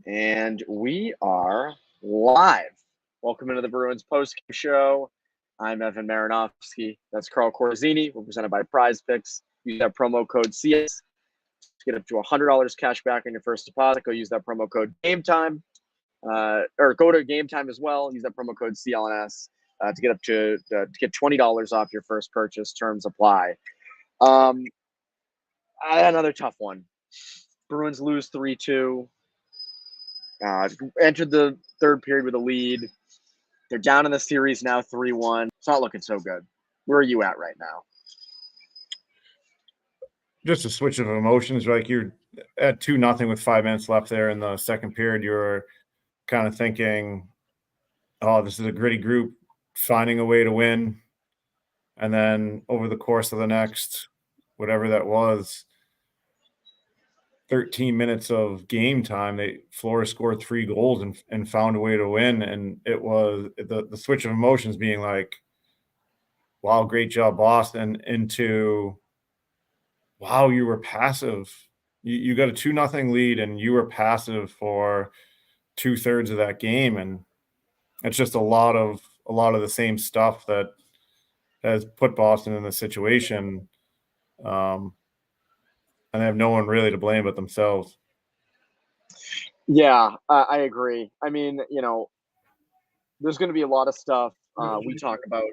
And we are live. Welcome into the Bruins Postgame Show. I'm Evan Marinofsky. That's Carl Corazzini. We're presented by Prize Picks. Use that promo code CS to get up to $100 cash back on your first deposit. Go use that promo code GameTime. Or go to GameTime as well. Use that promo code CLNS to get up to get $20 off your first purchase. Terms apply. Another tough one. Bruins lose 3-2. Entered the third period with a lead. They're down in the series now 3-1. It's not looking so good. Where are you at right now? Just a switch of emotions. Like you're at 2-0 with 5 minutes left there in the second period. You're kind of thinking, oh, this is a gritty group finding a way to win. And then over the course of the next, whatever that was, 13 minutes of game time, Flores scored 3 goals and found a way to win. And it was the switch of emotions being like, wow, great job, Boston, into, wow, you were passive. You got a 2-0 lead and you were passive for 2/3 of that game. And it's just a lot of the same stuff that has put Boston in this situation. And they have no one really to blame but themselves. Yeah, I agree. I mean, there's going to be a lot of stuff we talk about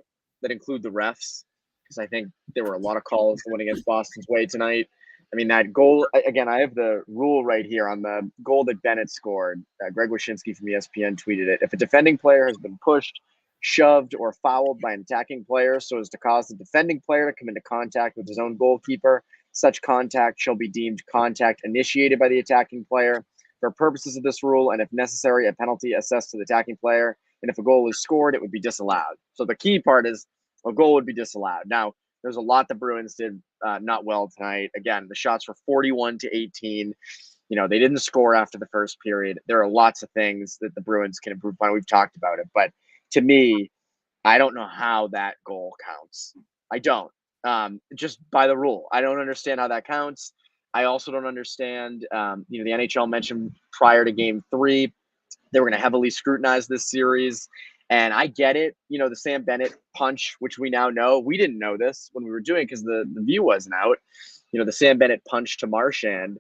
that include the refs, because I think there were a lot of calls that went against Boston's way tonight. I mean, that goal, again, I have the rule right here on the goal that Bennett scored. Greg Wyshynski from ESPN tweeted it. If a defending player has been pushed, shoved, or fouled by an attacking player so as to cause the defending player to come into contact with his own goalkeeper, such contact shall be deemed contact initiated by the attacking player. For purposes of this rule, and if necessary, a penalty assessed to the attacking player. And if a goal is scored, it would be disallowed. So the key part is a goal would be disallowed. Now, there's a lot the Bruins did not well tonight. Again, the shots were 41-18. They didn't score after the first period. There are lots of things that the Bruins can improve on. We've talked about it. But to me, I don't know how that goal counts. I don't. Just by the rule. I don't understand how that counts. I also don't understand, the NHL mentioned prior to game 3, they were going to heavily scrutinize this series. And I get it. The Sam Bennett punch, which we now know, we didn't know this when we were doing because the view wasn't out. The Sam Bennett punch to Marchand,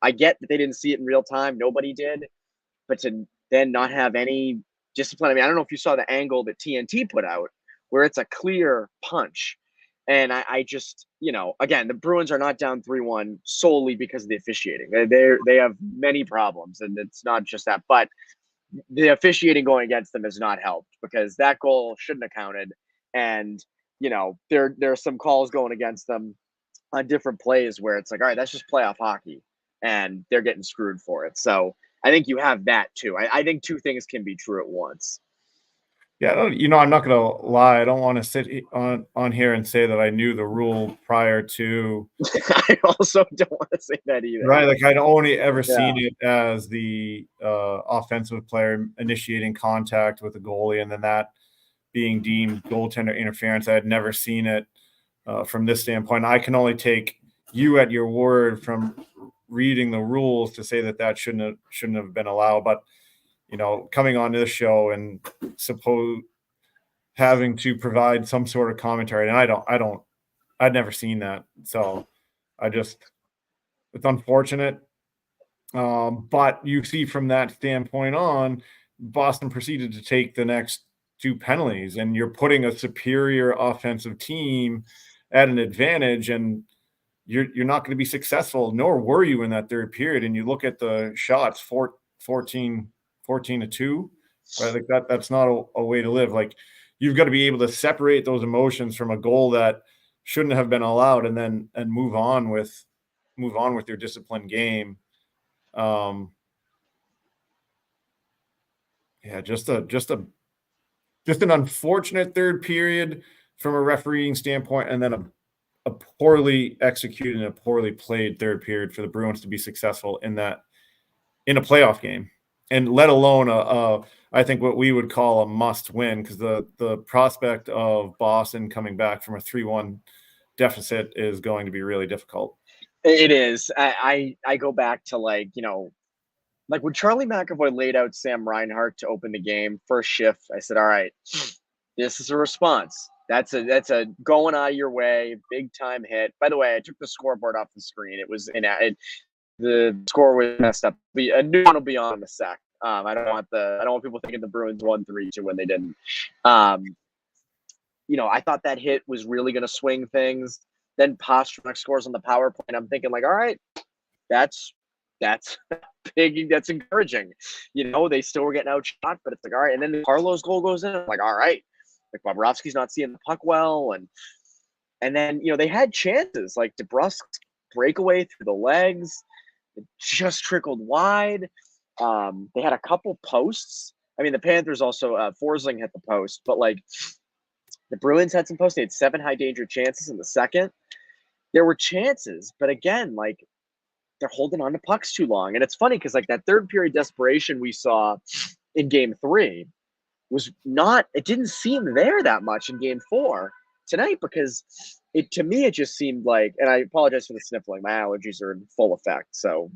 I get that they didn't see it in real time. Nobody did. But to then not have any discipline. I mean, I don't know if you saw the angle that TNT put out where it's a clear punch. And I just, again, the Bruins are not down 3-1 solely because of the officiating. They have many problems, and it's not just that. But the officiating going against them has not helped because that goal shouldn't have counted. And, there are some calls going against them on different plays where it's like, all right, that's just playoff hockey, and they're getting screwed for it. So I think you have that too. I think two things can be true at once. Yeah, I'm not going to lie. I don't want to sit on here and say that I knew the rule prior to. I also don't want to say that either. Right, like I'd only ever seen it as the offensive player initiating contact with the goalie, and then that being deemed goaltender interference. I had never seen it from this standpoint. I can only take you at your word from reading the rules to say that shouldn't have been allowed, but. Coming on this show and having to provide some sort of commentary, and I'd never seen that. So it's unfortunate. But you see from that standpoint on, Boston proceeded to take the next 2 penalties, and you're putting a superior offensive team at an advantage, and you're not going to be successful, nor were you in that third period. And you look at the shots, 14-2, right? Like that's not a way to live. Like you've got to be able to separate those emotions from a goal that shouldn't have been allowed, and move on with your disciplined game. Just an unfortunate third period from a refereeing standpoint, and then a poorly executed and a poorly played third period for the Bruins to be successful in a playoff game. And let alone I think what we would call a must win, because the prospect of Boston coming back from a 3-1 deficit is going to be really difficult. It is. I go back to like when Charlie McAvoy laid out Sam Reinhart to open the game, first shift, I said, all right, this is a response. That's a going out of your way, big time hit. By the way, I took the scoreboard off the screen. It was the score was messed up. A new one will be on in a sec. I don't want people thinking the Bruins won 3-2 when they didn't. I thought that hit was really going to swing things. Then Pastrnak scores on the power play, and I'm thinking like, all right, that's big. That's encouraging. They still were getting outshot, but it's like, all right. And then the Carlos goal goes in. I'm like, all right, like Bobrovsky's not seeing the puck well, and then they had chances like DeBrusk's breakaway through the legs, it just trickled wide. They had a couple posts. I mean, the Panthers also Forsling hit the post, but like the Bruins had some posts. They had 7 high danger chances in the second. There were chances, but again, like they're holding on to pucks too long. And it's funny because like that third period desperation we saw in game 3 was not, it didn't seem there that much in game 4 tonight, because to me, it just seemed like, and I apologize for the sniffling, my allergies are in full effect. So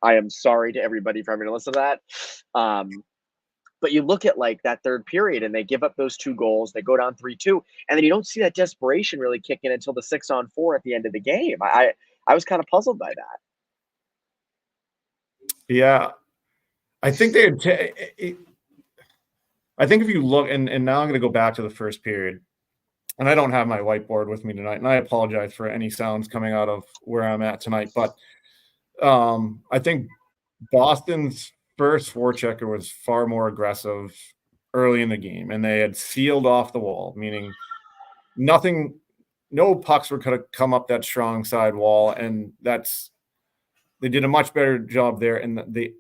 I am sorry to everybody for having to listen to that. But you look at like that third period and they give up those 2 goals, they go down 3-2, and then you don't see that desperation really kick in until the 6-on-4 at the end of the game. I was kind of puzzled by that. Yeah, I think I think if you look, and now I'm going to go back to the first period, and I don't have my whiteboard with me tonight, and I apologize for any sounds coming out of where I'm at tonight, but I think Boston's first forechecker was far more aggressive early in the game, and they had sealed off the wall, meaning no pucks were going to come up that strong side wall, and they did a much better job there. And the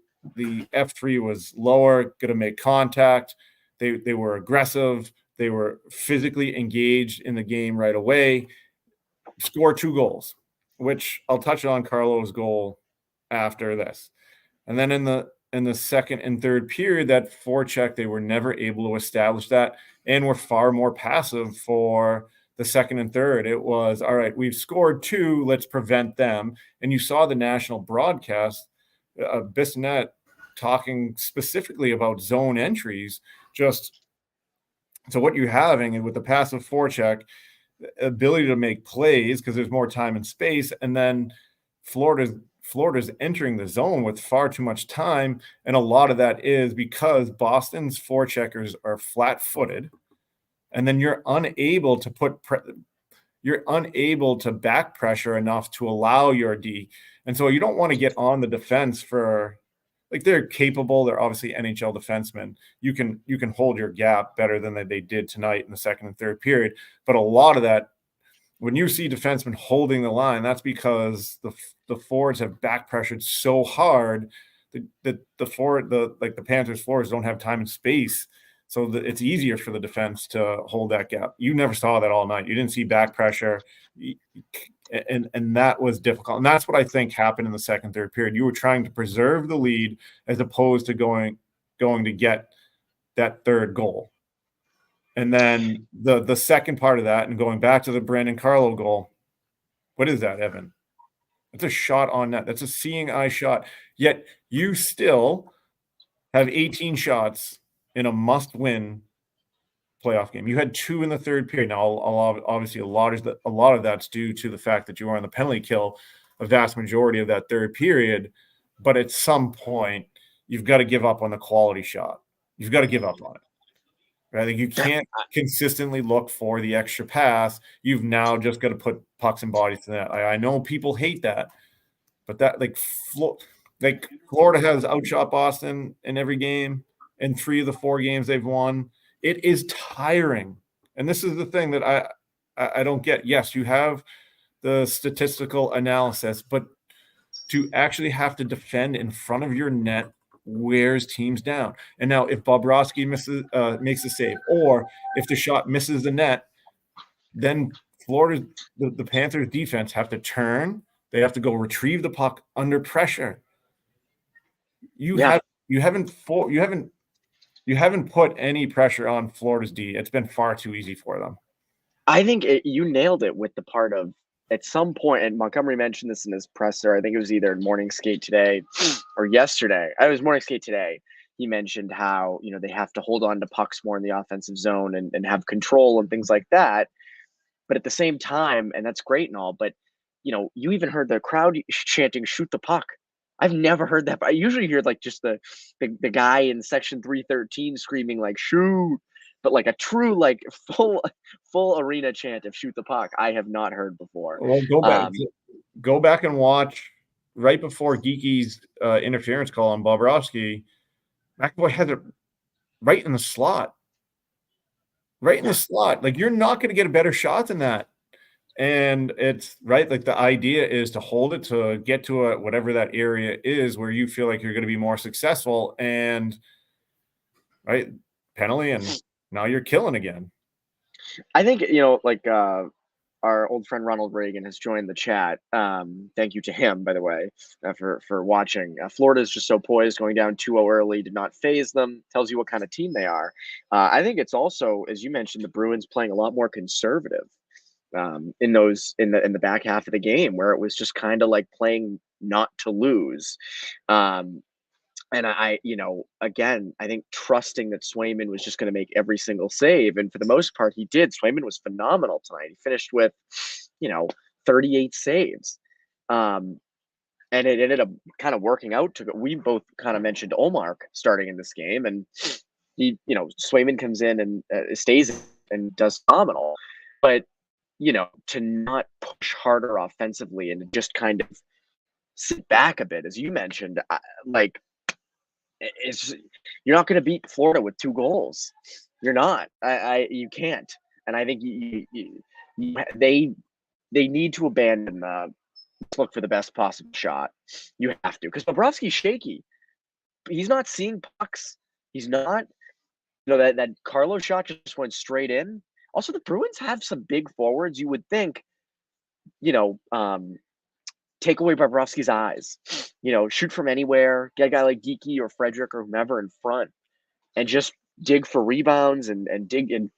F3 was lower, going to make contact. They were aggressive. They were physically engaged in the game right away. Score 2 goals, which I'll touch on Carlo's goal after this. And then in the second and third period, that forecheck, they were never able to establish that and were far more passive for the second and third. It was, all right, we've scored 2, let's prevent them. And you saw the national broadcast, Bissonnette talking specifically about zone entries. So what you're having with the passive forecheck, ability to make plays because there's more time and space, and then Florida's entering the zone with far too much time, and a lot of that is because Boston's forecheckers are flat-footed, and then you're unable to back pressure enough to allow your D. And so you don't want to get on the defense for, like, they're capable. They're obviously NHL defensemen. You can hold your gap better than they did tonight in the second and third period. But a lot of that, when you see defensemen holding the line, that's because the forwards have back pressured so hard that the Panthers forwards don't have time and space. So it's easier for the defense to hold that gap. You never saw that all night. You didn't see back pressure, and that was difficult. And that's what I think happened in the second, third period. You were trying to preserve the lead as opposed to going to get that third goal. And then the second part of that, and going back to the Brandon Carlo goal, what is that, Evan? That's a shot on net. That's a seeing eye shot. Yet you still have 18 shots in a must-win playoff game. You had 2 in the third period. Now, obviously, a lot of that's due to the fact that you were on the penalty kill a vast majority of that third period. But at some point, you've got to give up on the quality shot. You've got to give up on it. Right? Like, you can't consistently look for the extra pass. You've now just got to put pucks and bodies to that. I know people hate that, but that Florida has outshot Boston in every game. In 3 of the 4 games they've won. It is tiring. And this is the thing that I don't get. Yes, you have the statistical analysis, but to actually have to defend in front of your net wears teams down. And now if Bobrovsky makes a save, or if the shot misses the net, then the Panthers defense have to turn. They have to go retrieve the puck under pressure. You haven't put any pressure on Florida's D. It's been far too easy for them. I think you nailed it with the part of at some point, and Montgomery mentioned this in his presser, I think it was either morning skate today or yesterday. I was morning skate today. He mentioned how, they have to hold on to pucks more in the offensive zone and have control and things like that. But at the same time, and that's great and all, but you even heard the crowd chanting, "Shoot the puck." I've never heard that, but I usually hear like just the guy in section 313 screaming like "shoot," but like a true like full arena chant of "shoot the puck." I have not heard before. Well, go back and watch right before Geeky's interference call on Bobrovsky. McAvoy had it right in the slot. Right in the slot. Like, you're not going to get a better shot than that. And it's right. Like, the idea is to hold it, to get to whatever that area is where you feel like you're going to be more successful, and right, penalty, and now you're killing again. I think, our old friend Ronald Reagan has joined the chat. Thank you to him, by the way, for watching. Florida's just so poised, going down 2-0 early, did not phase them. Tells you what kind of team they are. I think it's also, as you mentioned, the Bruins playing a lot more conservative in the back half of the game, where it was just kind of like playing not to lose. And again, I think trusting that Swayman was just going to make every single save. And for the most part, he did. Swayman was phenomenal tonight. He finished with, 38 saves. And it ended up kind of working out. We both kind of mentioned Omar starting in this game. And Swayman comes in and stays and does phenomenal. But, to not push harder offensively and just kind of sit back a bit, as you mentioned, you're not going to beat Florida with 2 goals. You're not. You can't. And I think they need to abandon the look for the best possible shot. You have to, because Bobrovsky's shaky. He's not seeing pucks. He's not. That Carlo shot just went straight in. Also, the Bruins have some big forwards. You would think, take away Bobrovsky's eyes, shoot from anywhere, get a guy like Geeky or Frederick or whomever in front, and just dig for rebounds and dig and,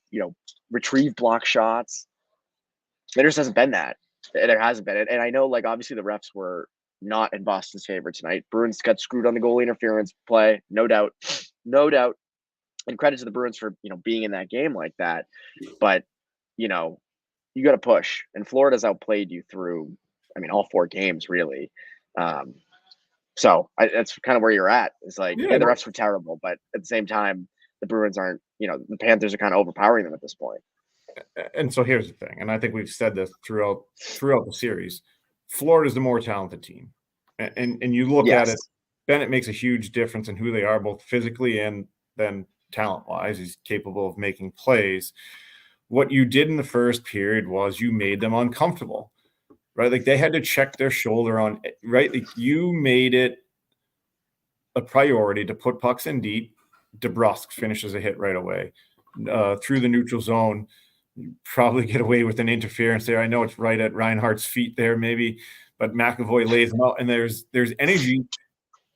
retrieve block shots. There just hasn't been that. There hasn't been it. And I know, like, obviously the refs were not in Boston's favor tonight. Bruins got screwed on the goalie interference play, no doubt. No doubt. And credit to the Bruins for, being in that game like that. But, you got to push. And Florida's outplayed you through, all 4 games, really. So that's kind of where you're at. It's like, the refs were terrible, but at the same time, the Bruins aren't, the Panthers are kind of overpowering them at this point. And so here's the thing, and I think we've said this throughout the series. Florida's the more talented team. And you look at it, Bennett makes a huge difference in who they are, both physically and then talent-wise. He's capable of making plays. What you did in the first period was you made them uncomfortable. Right, like they had to check their shoulder on, right? Like you made it a priority to put pucks in deep. DeBrusk finishes a hit right away through the neutral zone. You probably get away with an interference there. I know it's right at Reinhardt's feet there, maybe, but McAvoy lays them out, and there's energy.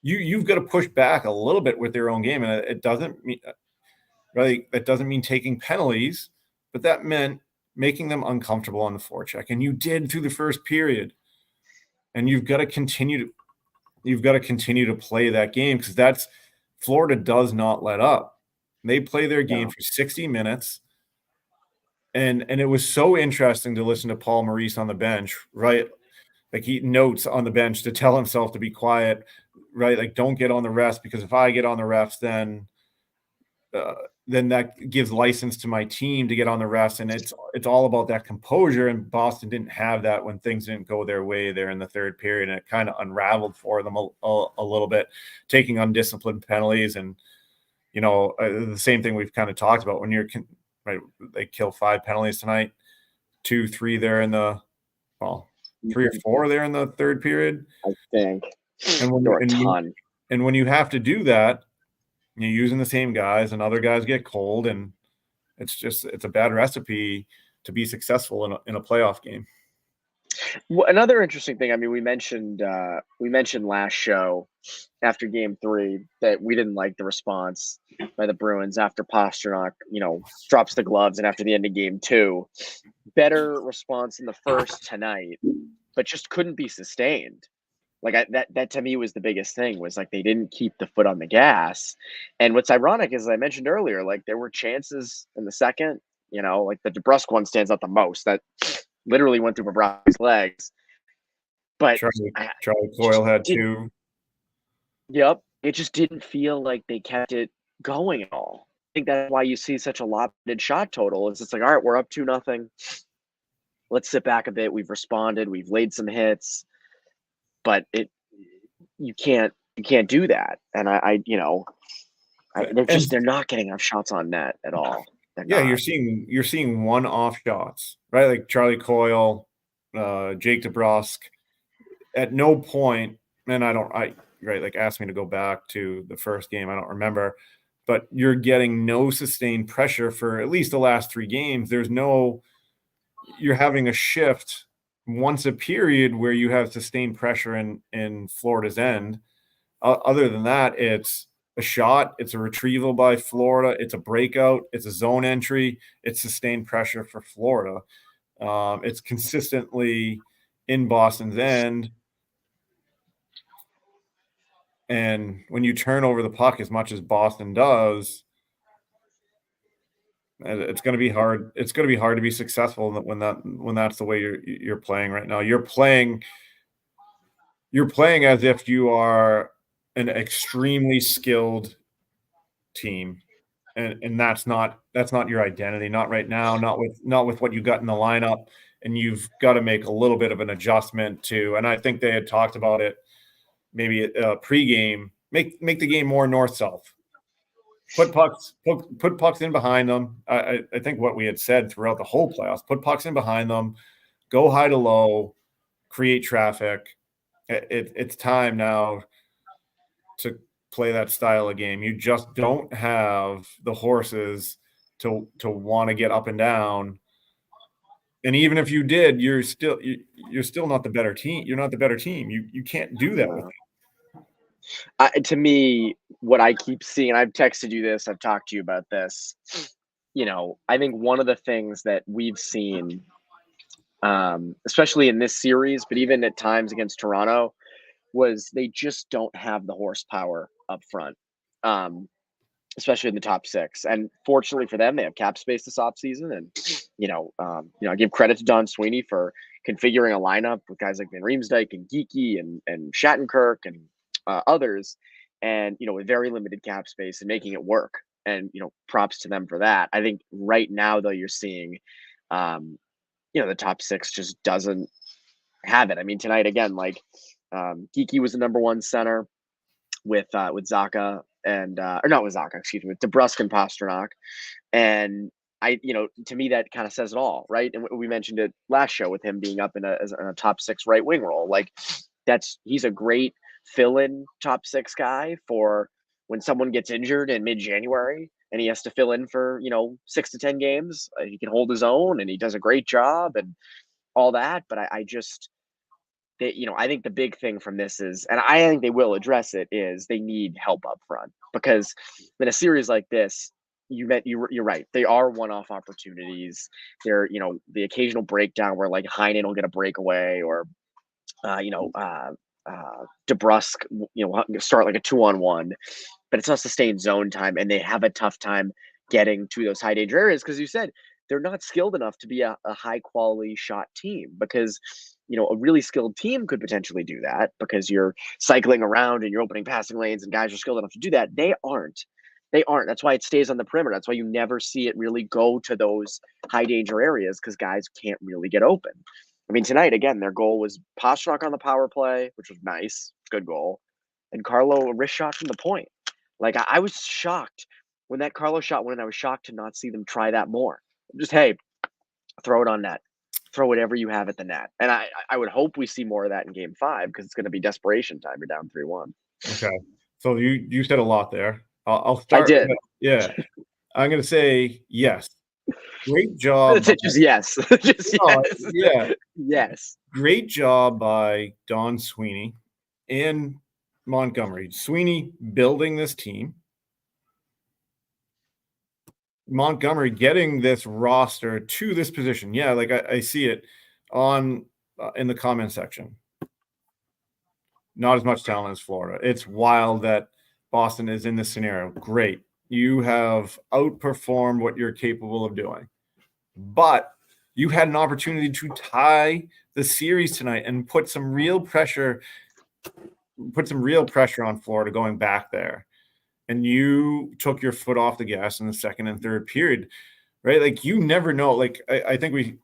You've got to push back a little bit with their own game, and it doesn't mean right. That doesn't mean taking penalties, but that meant making them uncomfortable on the forecheck, and you did through the first period. And you've got to continue to play that game, because that's Florida does not let up. They play their game for 60 minutes. And it was so interesting to listen to Paul Maurice on the bench, right? Like he notes on the bench to tell himself to be quiet, right? Like, don't get on the refs, because if I get on the refs, then that gives license to my team to get on the refs. And it's all about that composure. And Boston didn't have that when things didn't go their way there in the third period. And it kind of unraveled for them a little bit, taking undisciplined penalties. And, the same thing we've kind of talked about when right, they kill 5 penalties tonight, 2, 3 there in 3 or 4 there in the third period, I think. And when you have to do that, you're using the same guys, and other guys get cold, and it's a bad recipe to be successful in a playoff game. Well, another interesting thing, we mentioned last show after game 3 that we didn't like the response by the Bruins after Pastrnak, drops the gloves, and after the end of game 2. better response in the first tonight, but just couldn't be sustained. Like that to me was the biggest thing, was like they didn't keep the foot on the gas. And what's ironic is, as I mentioned earlier, like there were chances in the second, like the DeBrusque one stands out the most. That literally went through Bobrovsky's legs. But Charlie Coyle had two. Yep. It just didn't feel like they kept it going at all. I think that's why you see such a lopsided shot total. Is it's like, all right, we're up 2-0. Let's sit back a bit. We've responded. We've laid some hits, but you can't do that. And they're not getting enough shots on net at all. You're seeing one-off shots, right? Like Charlie Coyle, Jake DeBrusque. At no point, and asked me to go back to the first game. I don't remember, but you're getting no sustained pressure for at least the last 3 games. You're having a shift once a period where you have sustained pressure in Florida's end. Other than that, it's a shot, it's a retrieval by Florida, it's a breakout, it's a zone entry, it's sustained pressure for Florida. It's consistently in Boston's end. And when you turn over the puck as much as Boston does, it's going to be hard. It's going to be hard to be successful when that's the way you're playing right now. You're playing as if you are an extremely skilled team, and that's not your identity. Not right now. Not with what you got in the lineup, and you've got to make a little bit of an adjustment to. And I think they had talked about it. Maybe pregame, make the game more north-south. Put pucks in behind them. I think what we had said throughout the whole playoffs, put pucks in behind them, go high to low, create traffic. It's time now to play that style of game. You just don't have the horses to want to get up and down. And even if you did, you're still not the better team. You're not the better team. You can't do that with them. To me, what I keep seeing, and I've texted you this, I've talked to you about this, I think one of the things that we've seen, especially in this series, but even at times against Toronto, was they just don't have the horsepower up front, especially in the top 6. And fortunately for them, they have cap space this offseason. And, I give credit to Don Sweeney for configuring a lineup with guys like Van Riemsdyk and Geekie and Shattenkirk and others, and with very limited cap space and making it work. And props to them for that. I think right now though, you're seeing the top 6 just doesn't have it. I mean, tonight again, like Geekie was the number 1 center with Zacha and or not with Zacha, excuse me, with DeBrusque and Pastrnak. And to me that kind of says it all, right? And we mentioned it last show with him being up in a top 6 right wing role. Like he's a great fill-in top 6 guy for when someone gets injured in mid-January and he has to fill in for 6 to 10 games. He can hold his own and he does a great job and all that. But I think the big thing from this is, and I think they will address it, is they need help up front, because in a series like this, you're right. They are one-off opportunities. They're the occasional breakdown where like Heinen will get a breakaway, or DeBrusque, start like a 2-on-1, but it's not sustained zone time, and they have a tough time getting to those high danger areas because you said they're not skilled enough to be a high quality shot team. Because a really skilled team could potentially do that because you're cycling around and you're opening passing lanes and guys are skilled enough to do that. They aren't. That's why it stays on the perimeter. That's why you never see it really go to those high danger areas, because guys can't really get open. I mean, tonight, again, their goal was Pastrnak on the power play, which was nice. Good goal. And Carlo, a wrist shot from the point. Like, I was shocked when that Carlo shot went in. I was shocked to not see them try that more. Just, hey, throw it on net. Throw whatever you have at the net. And I would hope we see more of that in Game 5, because it's going to be desperation time. You're down 3-1. Okay. So you said a lot there. I'll start. I did. Yeah. I'm going to say yes. Great job. Just yes. Just yes. Yeah. Yes. Great job by Don Sweeney and Montgomery. Sweeney building this team. Montgomery getting this roster to this position. Yeah, like I see it on in the comment section. Not as much talent as Florida. It's wild that Boston is in this scenario. Great. You have outperformed what you're capable of doing. But you had an opportunity to tie the series tonight and put some real pressure on Florida going back there. And you took your foot off the gas in the second and third period, right? Like, you never know. Like, I think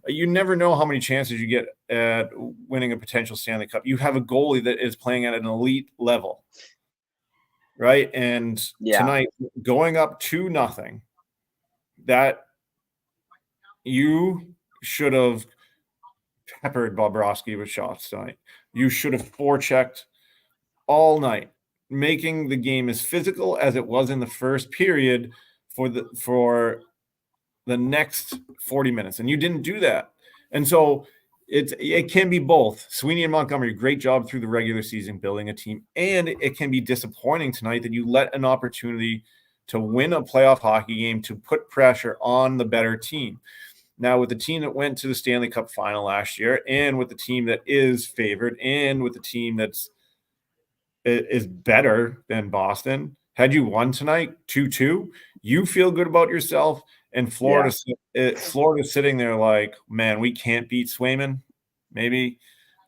you never know how many chances you get at winning a potential Stanley Cup. You have a goalie that is playing at an elite level, right? And tonight, going up 2-0, that you should have peppered Bobrovsky with shots tonight. You should have forechecked all night, making the game as physical as it was in the first period for the next 40 minutes. And you didn't do that. And so it can be both. Sweeney and Montgomery, great job through the regular season building a team. And it can be disappointing tonight that you let an opportunity to win a playoff hockey game to put pressure on the better team. Now, with the team that went to the Stanley Cup final last year, and with the team that is favored, and with the team is better than Boston, had you won tonight 2-2, you feel good about yourself. And Florida's sitting there like, man, we can't beat Swayman, maybe,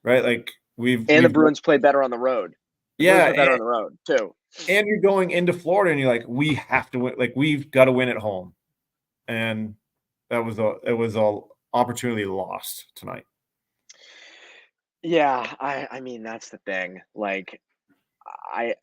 right? Like the Bruins played better on the road. Bruins better on the road too. And you're going into Florida, and you're like, we have to win. Like, we've got to win at home, and it was a opportunity lost tonight. Yeah, I mean, that's the thing. Like, I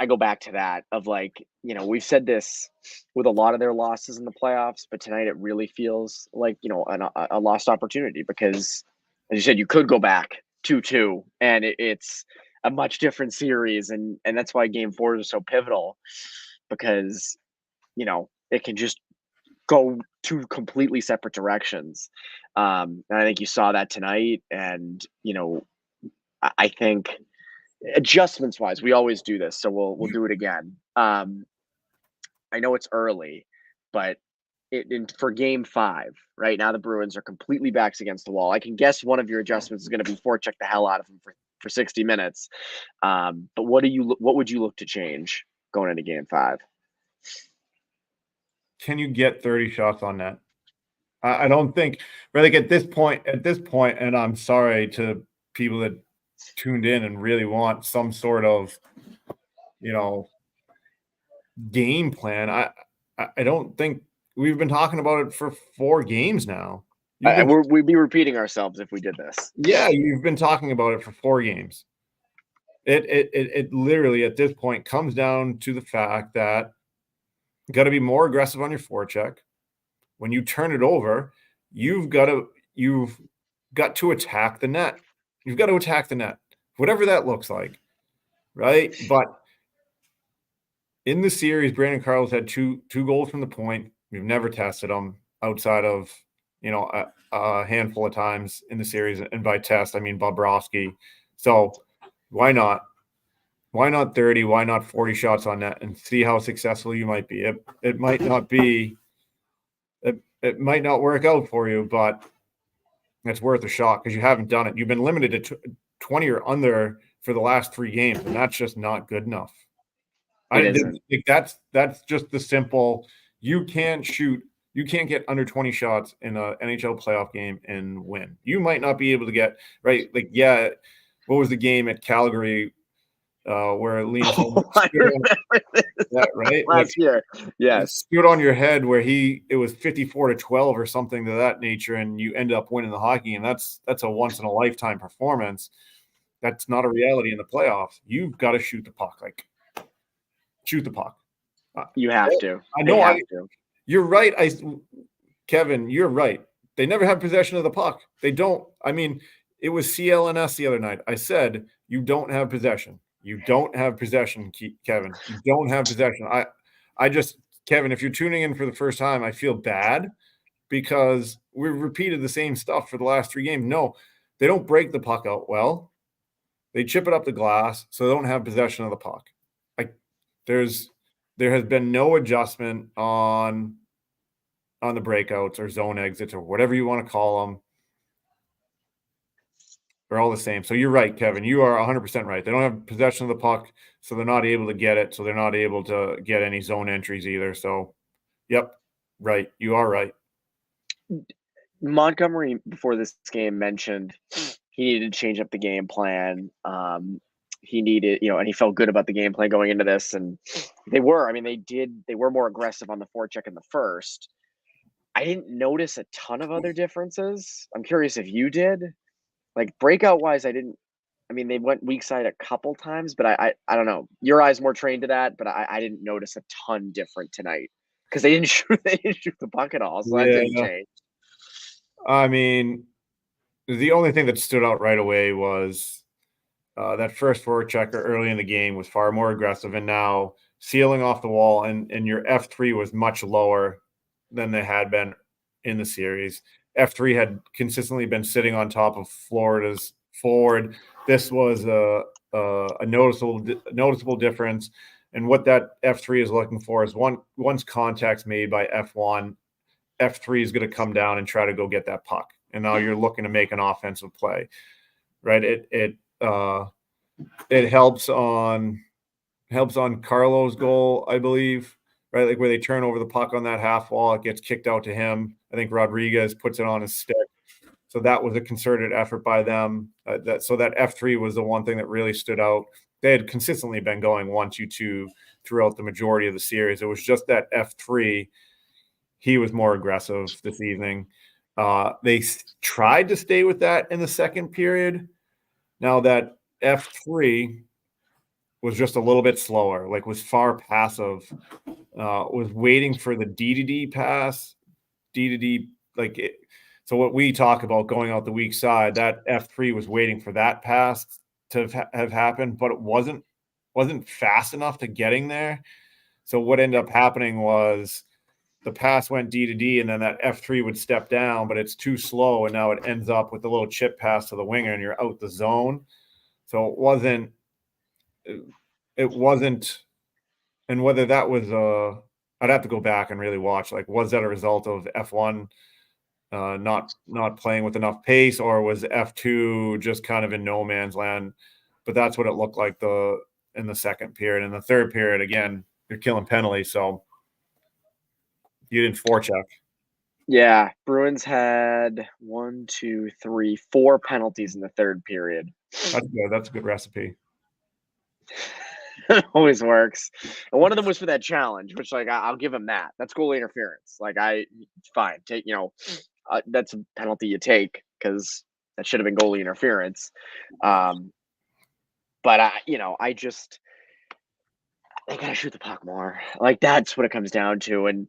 go back to that of, like, you know, we've said this with a lot of their losses in the playoffs, but tonight it really feels like, you know, a lost opportunity because, as you said, you could go back 2-2 and it's a much different series. And that's why game 4 is so pivotal because, you know, it can just go two completely separate directions. And I think you saw that tonight. And, you know, I think adjustments wise, we always do this, so we'll do it again. I know it's early, but for game 5, right now the Bruins are completely backs against the wall. I can guess one of your adjustments is going to be forecheck the hell out of them for 60 minutes. But what would you look to change going into game 5? Can you get 30 shots on net? I don't think, really, at this point, and I'm sorry to people that tuned in and really want some sort of, you know, game plan. I don't think we've been talking about it for 4 games now. We'd be repeating ourselves if we did this. Yeah, you've been talking about it for 4 games. It literally at this point comes down to the fact that you got to be more aggressive on your forecheck. When you turn it over, you've got to attack the net. You've got to attack the net, whatever that looks like, right? But in the series, Brandon Carl's had two goals from the point. We've never tested them outside of, you know, a handful of times in the series, and by test I mean Bobrovsky. So why not? Why not 30? Why not 40 shots on net and see how successful you might be? It might not be. It might not work out for you, but it's worth a shot because you haven't done it. You've been limited to 20 or under for the last 3 games, and that's just not good enough. I think that's just the simple. You can't get under 20 shots in an NHL playoff game and win. You might not be able to get right. Like, yeah, what was the game at Calgary where Linus right last year? Yes, stood on your head where it was 54-12 or something to that nature, and you ended up winning the hockey. And that's a once in a lifetime performance. That's not a reality in the playoffs. You've got to shoot the puck. Like, shoot the puck. You have to. I know. You're right. Kevin, you're right. They never have possession of the puck. They don't. I mean, it was CLNS the other night. I said, you don't have possession. You don't have possession, Kevin. You don't have possession. Kevin, if you're tuning in for the first time, I feel bad because we've repeated the same stuff for the last 3 games. No, they don't break the puck out well. They chip it up the glass, so they don't have possession of the puck. Like, there's there has been no adjustment on the breakouts or zone exits or whatever you want to call them. They're all the same. So you're right, Kevin. You are 100% right. They don't have possession of the puck, so they're not able to get it. So they're not able to get any zone entries either. So, yep, right. You are right. Montgomery, before this game, mentioned he needed to change up the game plan. He needed, and he felt good about the game plan going into this. And they were. I mean, they were more aggressive on the forecheck in the first. I didn't notice a ton of other differences. I'm curious if you did. Like breakout wise, I didn't. I mean, they went weak side a couple times, but I don't know. Your eyes more trained to that, but I didn't notice a ton different tonight because they didn't shoot the puck at all, so that didn't change. I mean, the only thing that stood out right away was that first forechecker early in the game was far more aggressive, and now sealing off the wall, and your F3 was much lower than they had been in the series. F3 had consistently been sitting on top of Florida's forward. This was a noticeable difference. And what that F3 is looking for is once contact's made by F1, F3 is going to come down and try to go get that puck. And now you're looking to make an offensive play, right? It helps on Carlo's goal, I believe, right? Like where they turn over the puck on that half wall, it gets kicked out to him. I think Rodriguez puts it on his stick. So that was a concerted effort by them. So that F3 was the one thing that really stood out. They had consistently been going 1-2-2 throughout the majority of the series. It was just that F3. He was more aggressive this evening. They tried to stay with that in the second period. Now that F3 was just a little bit slower, like was far passive, was waiting for the D-to-D pass, D-to-D, like it. So what we talk about going out the weak side, that F3 was waiting for that pass to have happened, but it wasn't fast enough to getting there. So what ended up happening was the pass went D-to-D, and then that F3 would step down, but it's too slow, and now it ends up with a little chip pass to the winger, and you're out the zone. So it wasn't, and whether that was I'd have to go back and really watch. Like, was that a result of F1 not playing with enough pace, or was F2 just kind of in no man's land? But that's what it looked like in the second period. In the third period, again, you're killing penalties, so you didn't forecheck. Yeah, Bruins had 4 penalties in the third period. That's good. That's a good recipe. It always works. And one of them was for that challenge, which I'll give him that. That's goalie interference. Fine, take that's a penalty you take because that should have been goalie interference. But I just they gotta shoot the puck more. Like that's what it comes down to. And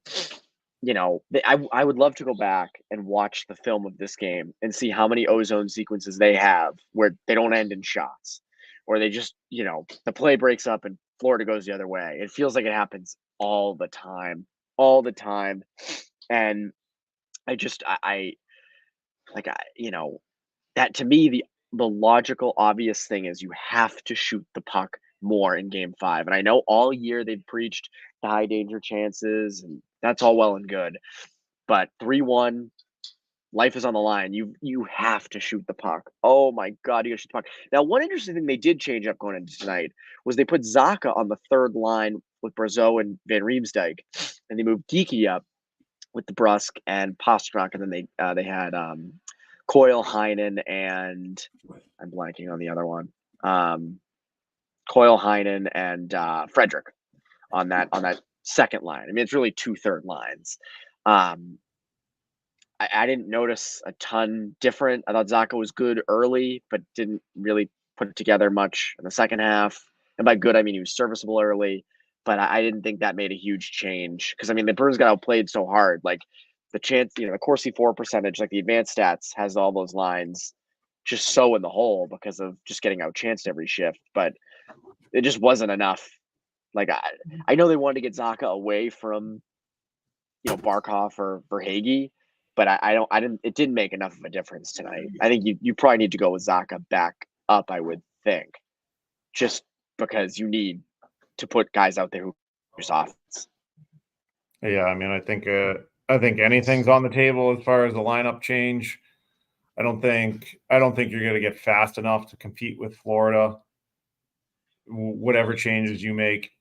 I would love to go back and watch the film of this game and see how many ozone sequences they have where they don't end in shots, or they just, the play breaks up and Florida goes the other way. It feels like it happens all the time. And that to me, the logical, obvious thing is you have to shoot the puck more in game 5. And I know all year they've preached the high danger chances, and that's all well and good. But 3-1, life is on the line. You have to shoot the puck. Oh my God, you gotta shoot the puck. Now, one interesting thing they did change up going into tonight was they put Zacha on the third line with Brazeau and Van Riemsdyk, and they moved Geeky up with the Brusque and Pastrnak, and then they had Coyle, Heinen, and I'm blanking on the other one. Coyle, Heinen, and Frederick on that second line. I mean, it's really 2 third lines. I didn't notice a ton different. I thought Zacha was good early, but didn't really put it together much in the second half. And by good, I mean he was serviceable early, but I didn't think that made a huge change because, I mean, the Bruins got outplayed so hard. Like the chance, the Corsi for percentage, like the advanced stats has all those lines just so in the hole because of just getting outchanced every shift, but it just wasn't enough. Like I know they wanted to get Zacha away from, Barkov or Verhaeghe, but it didn't make enough of a difference tonight. I think you probably need to go with Zacha back up, I would think, just because you need to put guys out there who offense. Yeah, I mean, I think anything's on the table as far as the lineup change. I don't think you're going to get fast enough to compete with Florida. Whatever changes you make,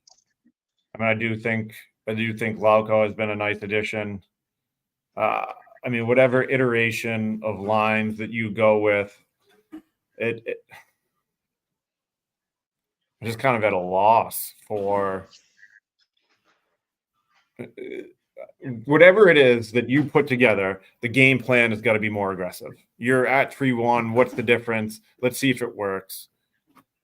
I mean, I do think Lauco has been a nice addition. I mean, whatever iteration of lines that you go with, I'm just kind of at a loss for whatever it is that you put together. The game plan has got to be more aggressive. You're at 3-1. What's the difference? Let's see if it works.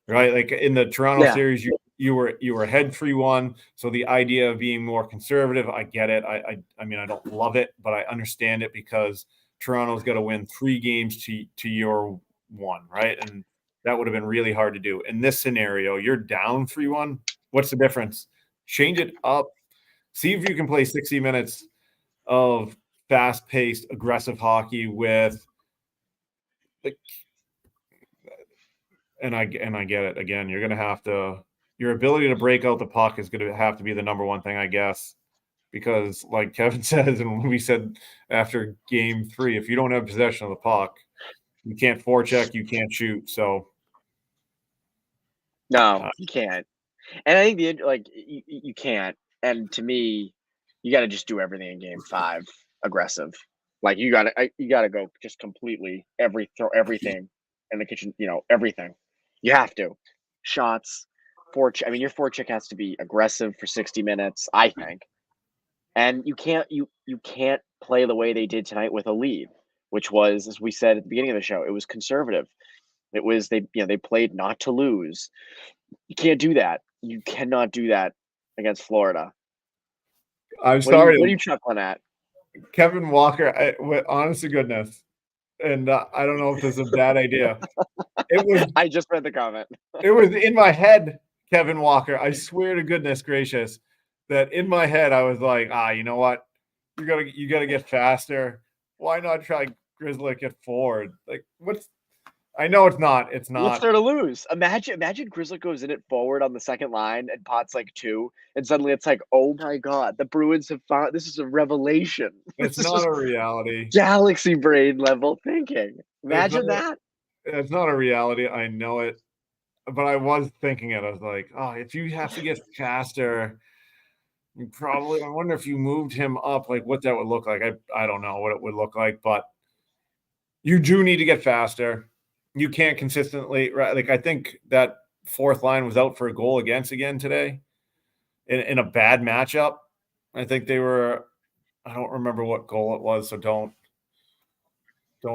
Right? Like in the Toronto series, you were ahead 3-1. So the idea of being more conservative, I get it. I mean, I don't love it, but I understand it because Toronto's got to win 3 games to your 1, right? And that would have been really hard to do. In this scenario, you're down 3-1. What's the difference? Change it up. See if you can play 60 minutes of fast-paced, aggressive hockey with and I get it. Again, you're going to have to – your ability to break out the puck is going to have to be the number one thing, I guess, because like Kevin says and we said after game 3, if you don't have possession of the puck, you can't forecheck, you can't shoot. So no, you can't. And I think you can't. And to me, you got to just do everything in game 5 aggressive. Like you got to go just completely throw everything in the kitchen, everything. You have to. Shots, forecheck. I mean, your forecheck has to be aggressive for 60 minutes, I think. And you can't play the way they did tonight with a lead, which was, as we said at the beginning of the show, it was conservative. It was they played not to lose. You can't do that. You cannot do that against Florida. I'm sorry. What are you chuckling at? Kevin Walker, honest to goodness, and I don't know if this is a bad idea. It was. I just read the comment. It was in my head, Kevin Walker. I swear to goodness gracious that in my head I was like, you know what? You gotta get faster. Why not try Grizzly get forward? Like what's? I know it's not. It's not. What's there to lose? Imagine Grizzly goes in it forward on the second line and Pot's like 2, and suddenly it's like, oh my god, the Bruins have found this is a revelation. It's not a reality. Galaxy brain level thinking. Imagine that. It's not a reality. I know it, but I was thinking it. I was like, if you have to get faster, you probably. I wonder if you moved him up, like what that would look like. I don't know what it would look like, but you do need to get faster. You can't consistently, right? Like I think that fourth line was out for a goal against again today in a bad matchup. I think they were. I don't remember what goal it was, so don't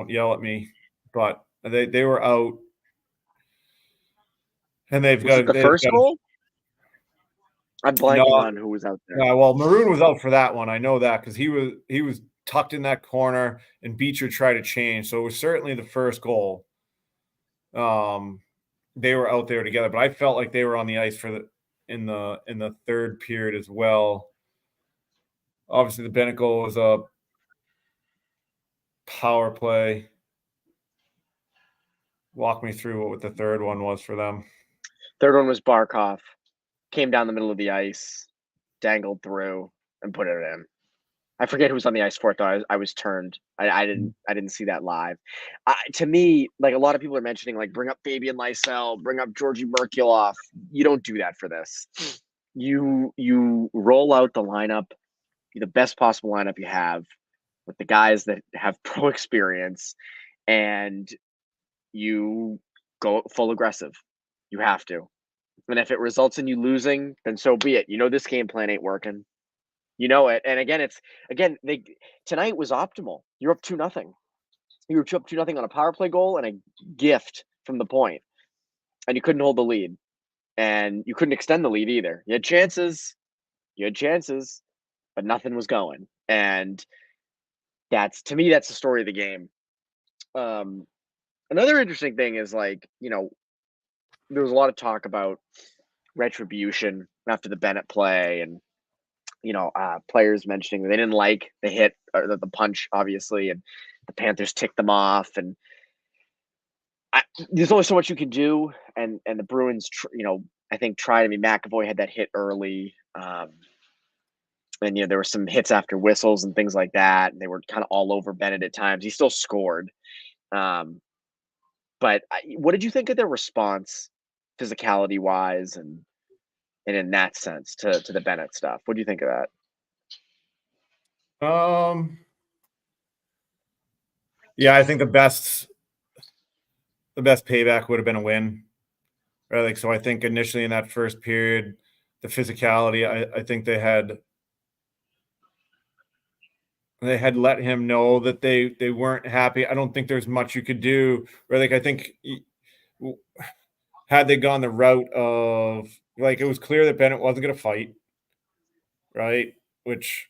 yell at me. But they were out, and they've got the first goal. I'm blanking on who was out there. Yeah, well, Maroon was out for that one. I know that because he was tucked in that corner, and Beecher tried to change. So it was certainly the first goal. They were out there together, but I felt like they were on the ice in the third period as well. Obviously, the Bennett goal was a power play. Walk me through what the third one was for them. Third one was Barkov. Came down the middle of the ice, dangled through, and put it in. I forget who was on the ice for it, though. I was turned. I didn't see that live. To me, like a lot of people are mentioning, like bring up Fabian Lysell, bring up Georgi Merkulov. You don't do that for this. You roll out the lineup, the best possible lineup you have, with the guys that have pro experience, and you go full aggressive. You have to. And if it results in you losing, then so be it. You know this game plan ain't working. You know it. And again, tonight was optimal. You're up 2-0. You were up 2-0 on a power play goal and a gift from the point. And you couldn't hold the lead. And you couldn't extend the lead either. You had chances, but nothing was going. And to me, that's the story of the game. Another interesting thing is there was a lot of talk about retribution after the Bennett play and, players mentioning they didn't like the hit or the punch, obviously, and the Panthers ticked them off. And there's only so much you can do. And the Bruins, I think tried. I mean, McAvoy had that hit early. And, there were some hits after whistles and things like that. And they were kind of all over Bennett at times. He still scored. But what did you think of their response, physicality wise, and in that sense to the Bennett stuff? What do you think of that? Yeah, I think the best payback would have been a win. Right? Like, so I think initially in that first period, the physicality, I think they had let him know that they weren't happy. I don't think there's much you could do. Right? Like, I think had they gone the route of, like, it was clear that Bennett wasn't going to fight, right? Which,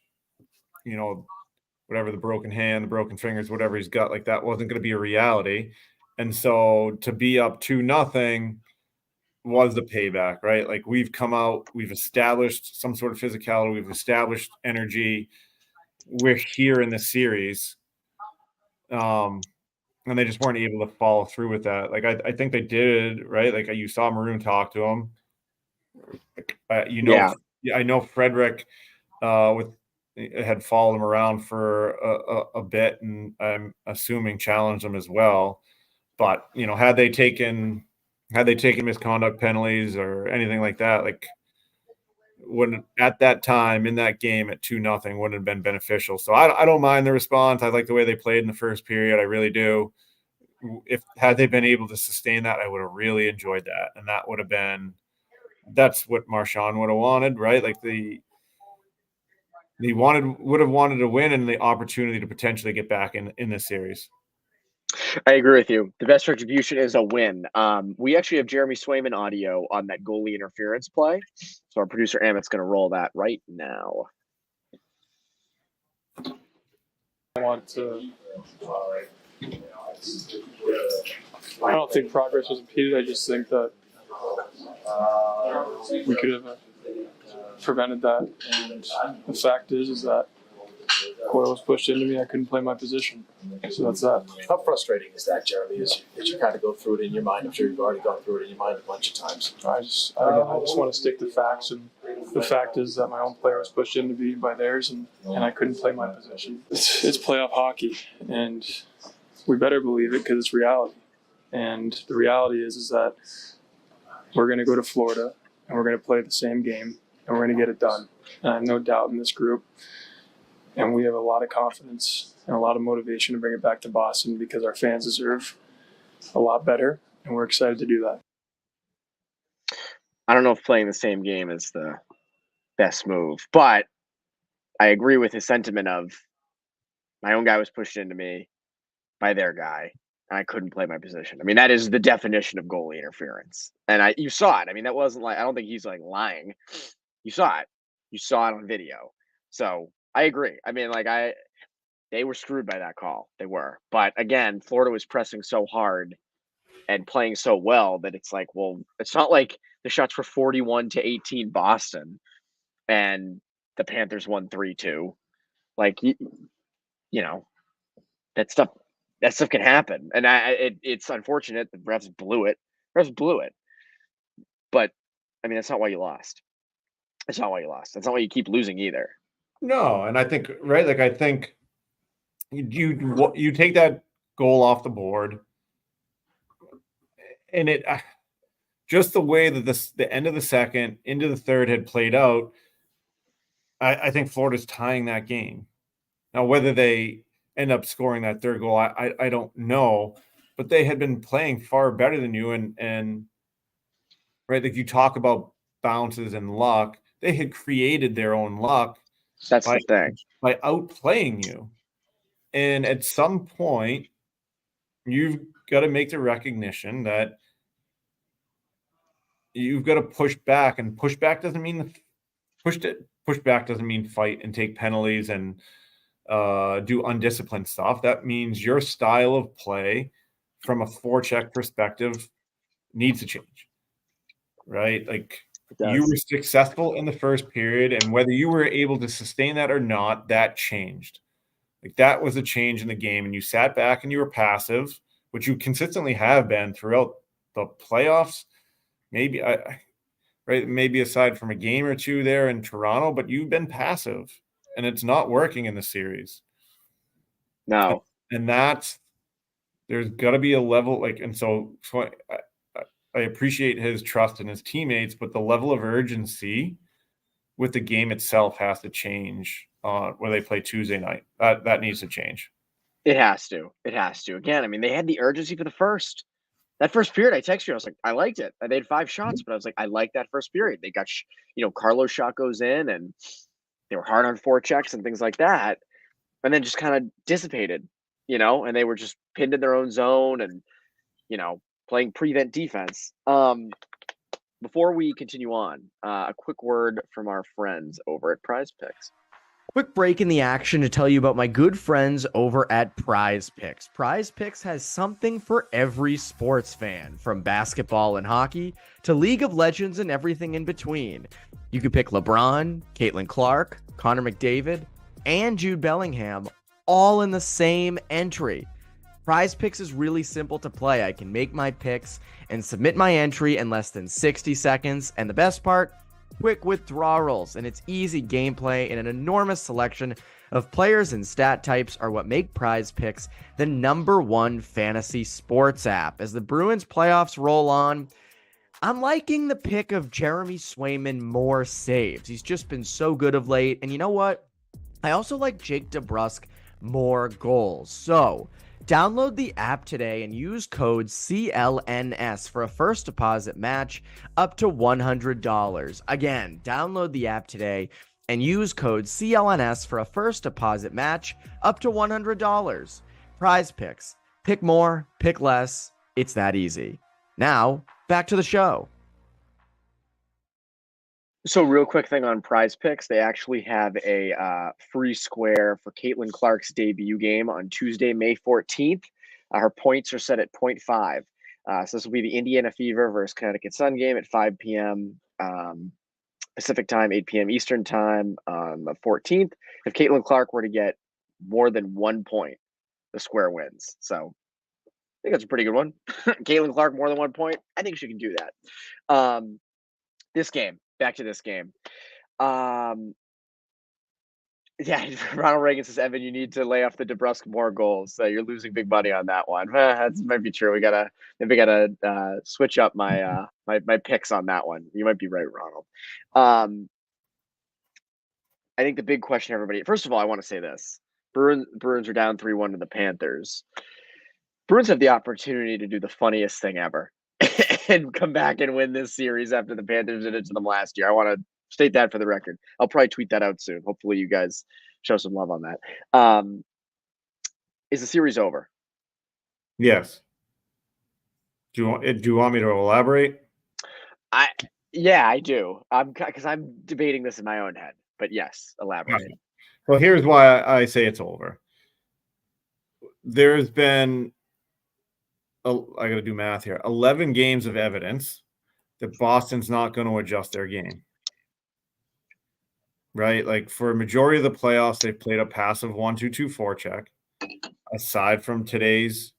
whatever, the broken hand, the broken fingers, whatever he's got, like, that wasn't going to be a reality. And so to be up 2-0 was the payback, right? Like, we've come out, we've established some sort of physicality, we've established energy. We're here in this series. And they just weren't able to follow through with that. Like, I think they did, right? Like, you saw Maroon talk to him. Yeah. I know Frederick had followed him around for a bit, and I'm assuming challenged him as well. But, had they taken misconduct penalties or anything like that, like, wouldn't at that time in that game at 2-0 wouldn't have been beneficial. So I don't mind the response. I like the way they played in the first period. I really do. Had they been able to sustain that, I would have really enjoyed that. And that would have been, that's what Marchand would have wanted, right? Like, would have wanted to win and the opportunity to potentially get back in this series. I agree with you. The best retribution is a win. We actually have Jeremy Swayman audio on that goalie interference play. So our producer Amit's going to roll that right now. I don't think progress was impeded. I just think that we could have prevented that. And the fact is that Coyle was pushed into me. I couldn't play my position. So that's that. How frustrating is that, Jeremy, as you kind of go through it in your mind? I'm sure you've already gone through it in your mind a bunch of times. I just want to stick to facts. And the fact is that my own player was pushed into me by theirs, and I couldn't play my position. It's playoff hockey, and we better believe it because it's reality. And the reality is that we're going to go to Florida, and we're going to play the same game, and we're going to get it done. And I have no doubt in this group. And we have a lot of confidence and a lot of motivation to bring it back to Boston because our fans deserve a lot better, and we're excited to do that. I don't know if playing the same game is the best move, but I agree with his sentiment of my own guy was pushed into me by their guy, and I couldn't play my position. I mean, that is the definition of goalie interference. And you saw it. I mean, that wasn't like, I don't think he's like lying. You saw it. You saw it on video. So I agree. I mean, like, they were screwed by that call. They were. But again, Florida was pressing so hard and playing so well that it's like, well, it's not like the shots were 41-18 Boston and the Panthers won 3-2. Like, that stuff can happen. And it's unfortunate. The refs blew it. But I mean, that's not why you lost. That's not why you keep losing either. No, and I think, right, like, I think you take that goal off the board, and it just the way that the end of the second into the third had played out, I think Florida's tying that game. Now, whether they end up scoring that third goal, I don't know, but they had been playing far better than you, and right, like, you talk about bounces and luck, they had created their own luck. That's the thing. By outplaying you. And at some point, you've got to make the recognition that you've got to push back. And push back doesn't mean fight and take penalties and do undisciplined stuff. That means your style of play from a forecheck perspective needs to change. Right? Like, you were successful in the first period, and whether you were able to sustain that or not, that changed. Like, that was a change in the game, and you sat back and you were passive, which you consistently have been throughout the playoffs. Maybe right, right? Maybe aside from a game or two there in Toronto, but you've been passive, and it's not working in the series. No. And there's got to be a level and so I appreciate his trust in his teammates, but the level of urgency with the game itself has to change where they play Tuesday night. That needs to change. It has to. It has to. Again, I mean, they had the urgency for the first. That first period, I texted you. I was like, I liked it. They had 5 shots, but I was like, I like that first period. They got, Carlos' shot goes in, and they were hard on forechecks and things like that, and then just kind of dissipated, and they were just pinned in their own zone and, playing prevent defense. Before we continue on, a quick word from our friends over at Prize Picks. Quick break in the action to tell you about my good friends over at Prize Picks. Prize Picks has something for every sports fan, from basketball and hockey to League of Legends and everything in between. You can pick LeBron, Caitlin Clark, Connor McDavid, and Jude Bellingham all in the same entry. Prize Picks is really simple to play. I can make my picks and submit my entry in less than 60 seconds. And the best part, quick withdrawals, and its easy gameplay and an enormous selection of players and stat types are what make Prize Picks the #1 fantasy sports app. As the Bruins playoffs roll on, I'm liking the pick of Jeremy Swayman more saves. He's just been so good of late. And you know what? I also like Jake DeBrusk more goals. So download the app today and use code CLNS for a first deposit match up to $100. Again, download the app today and use code CLNS for a first deposit match up to $100. Prize Picks. Pick more, pick less. It's that easy. Now, back to the show. So real quick thing on Prize Picks, they actually have a free square for Caitlin Clark's debut game on Tuesday, May 14th. Her points are set at 0.5. So this will be the Indiana Fever versus Connecticut Sun game at 5 p.m. Pacific time, 8 p.m. Eastern time on the 14th. If Caitlin Clark were to get more than 1 point, the square wins. So I think that's a pretty good one. Caitlin Clark, more than 1 point. I think she can do that. This game. Back to this game. Ronald Reagan says, Evan, you need to lay off the DeBrusk more goals. You're losing big money on that one. That might be true. We gotta switch up my my picks on that one. You might be right, Ronald. I think the big question, everybody. First of all, I want to say this: Bruins are down 3-1 to the Panthers. Bruins have the opportunity to do the funniest thing ever. And come back and win this series after the Panthers did it to them last year. I want to state that for the record. I'll probably tweet that out soon. Hopefully you guys show some love on that. Is the series over? Yes. Do you want me to elaborate? Yeah, I do. Because I'm debating this in my own head. But yes, elaborate. Okay. Well, here's why I say it's over. There's been I got to do math here. 11 games of evidence that Boston's not going to adjust their game. Right? Like for a majority of the playoffs, they've played a passive 1-2-2 forecheck. Aside from today's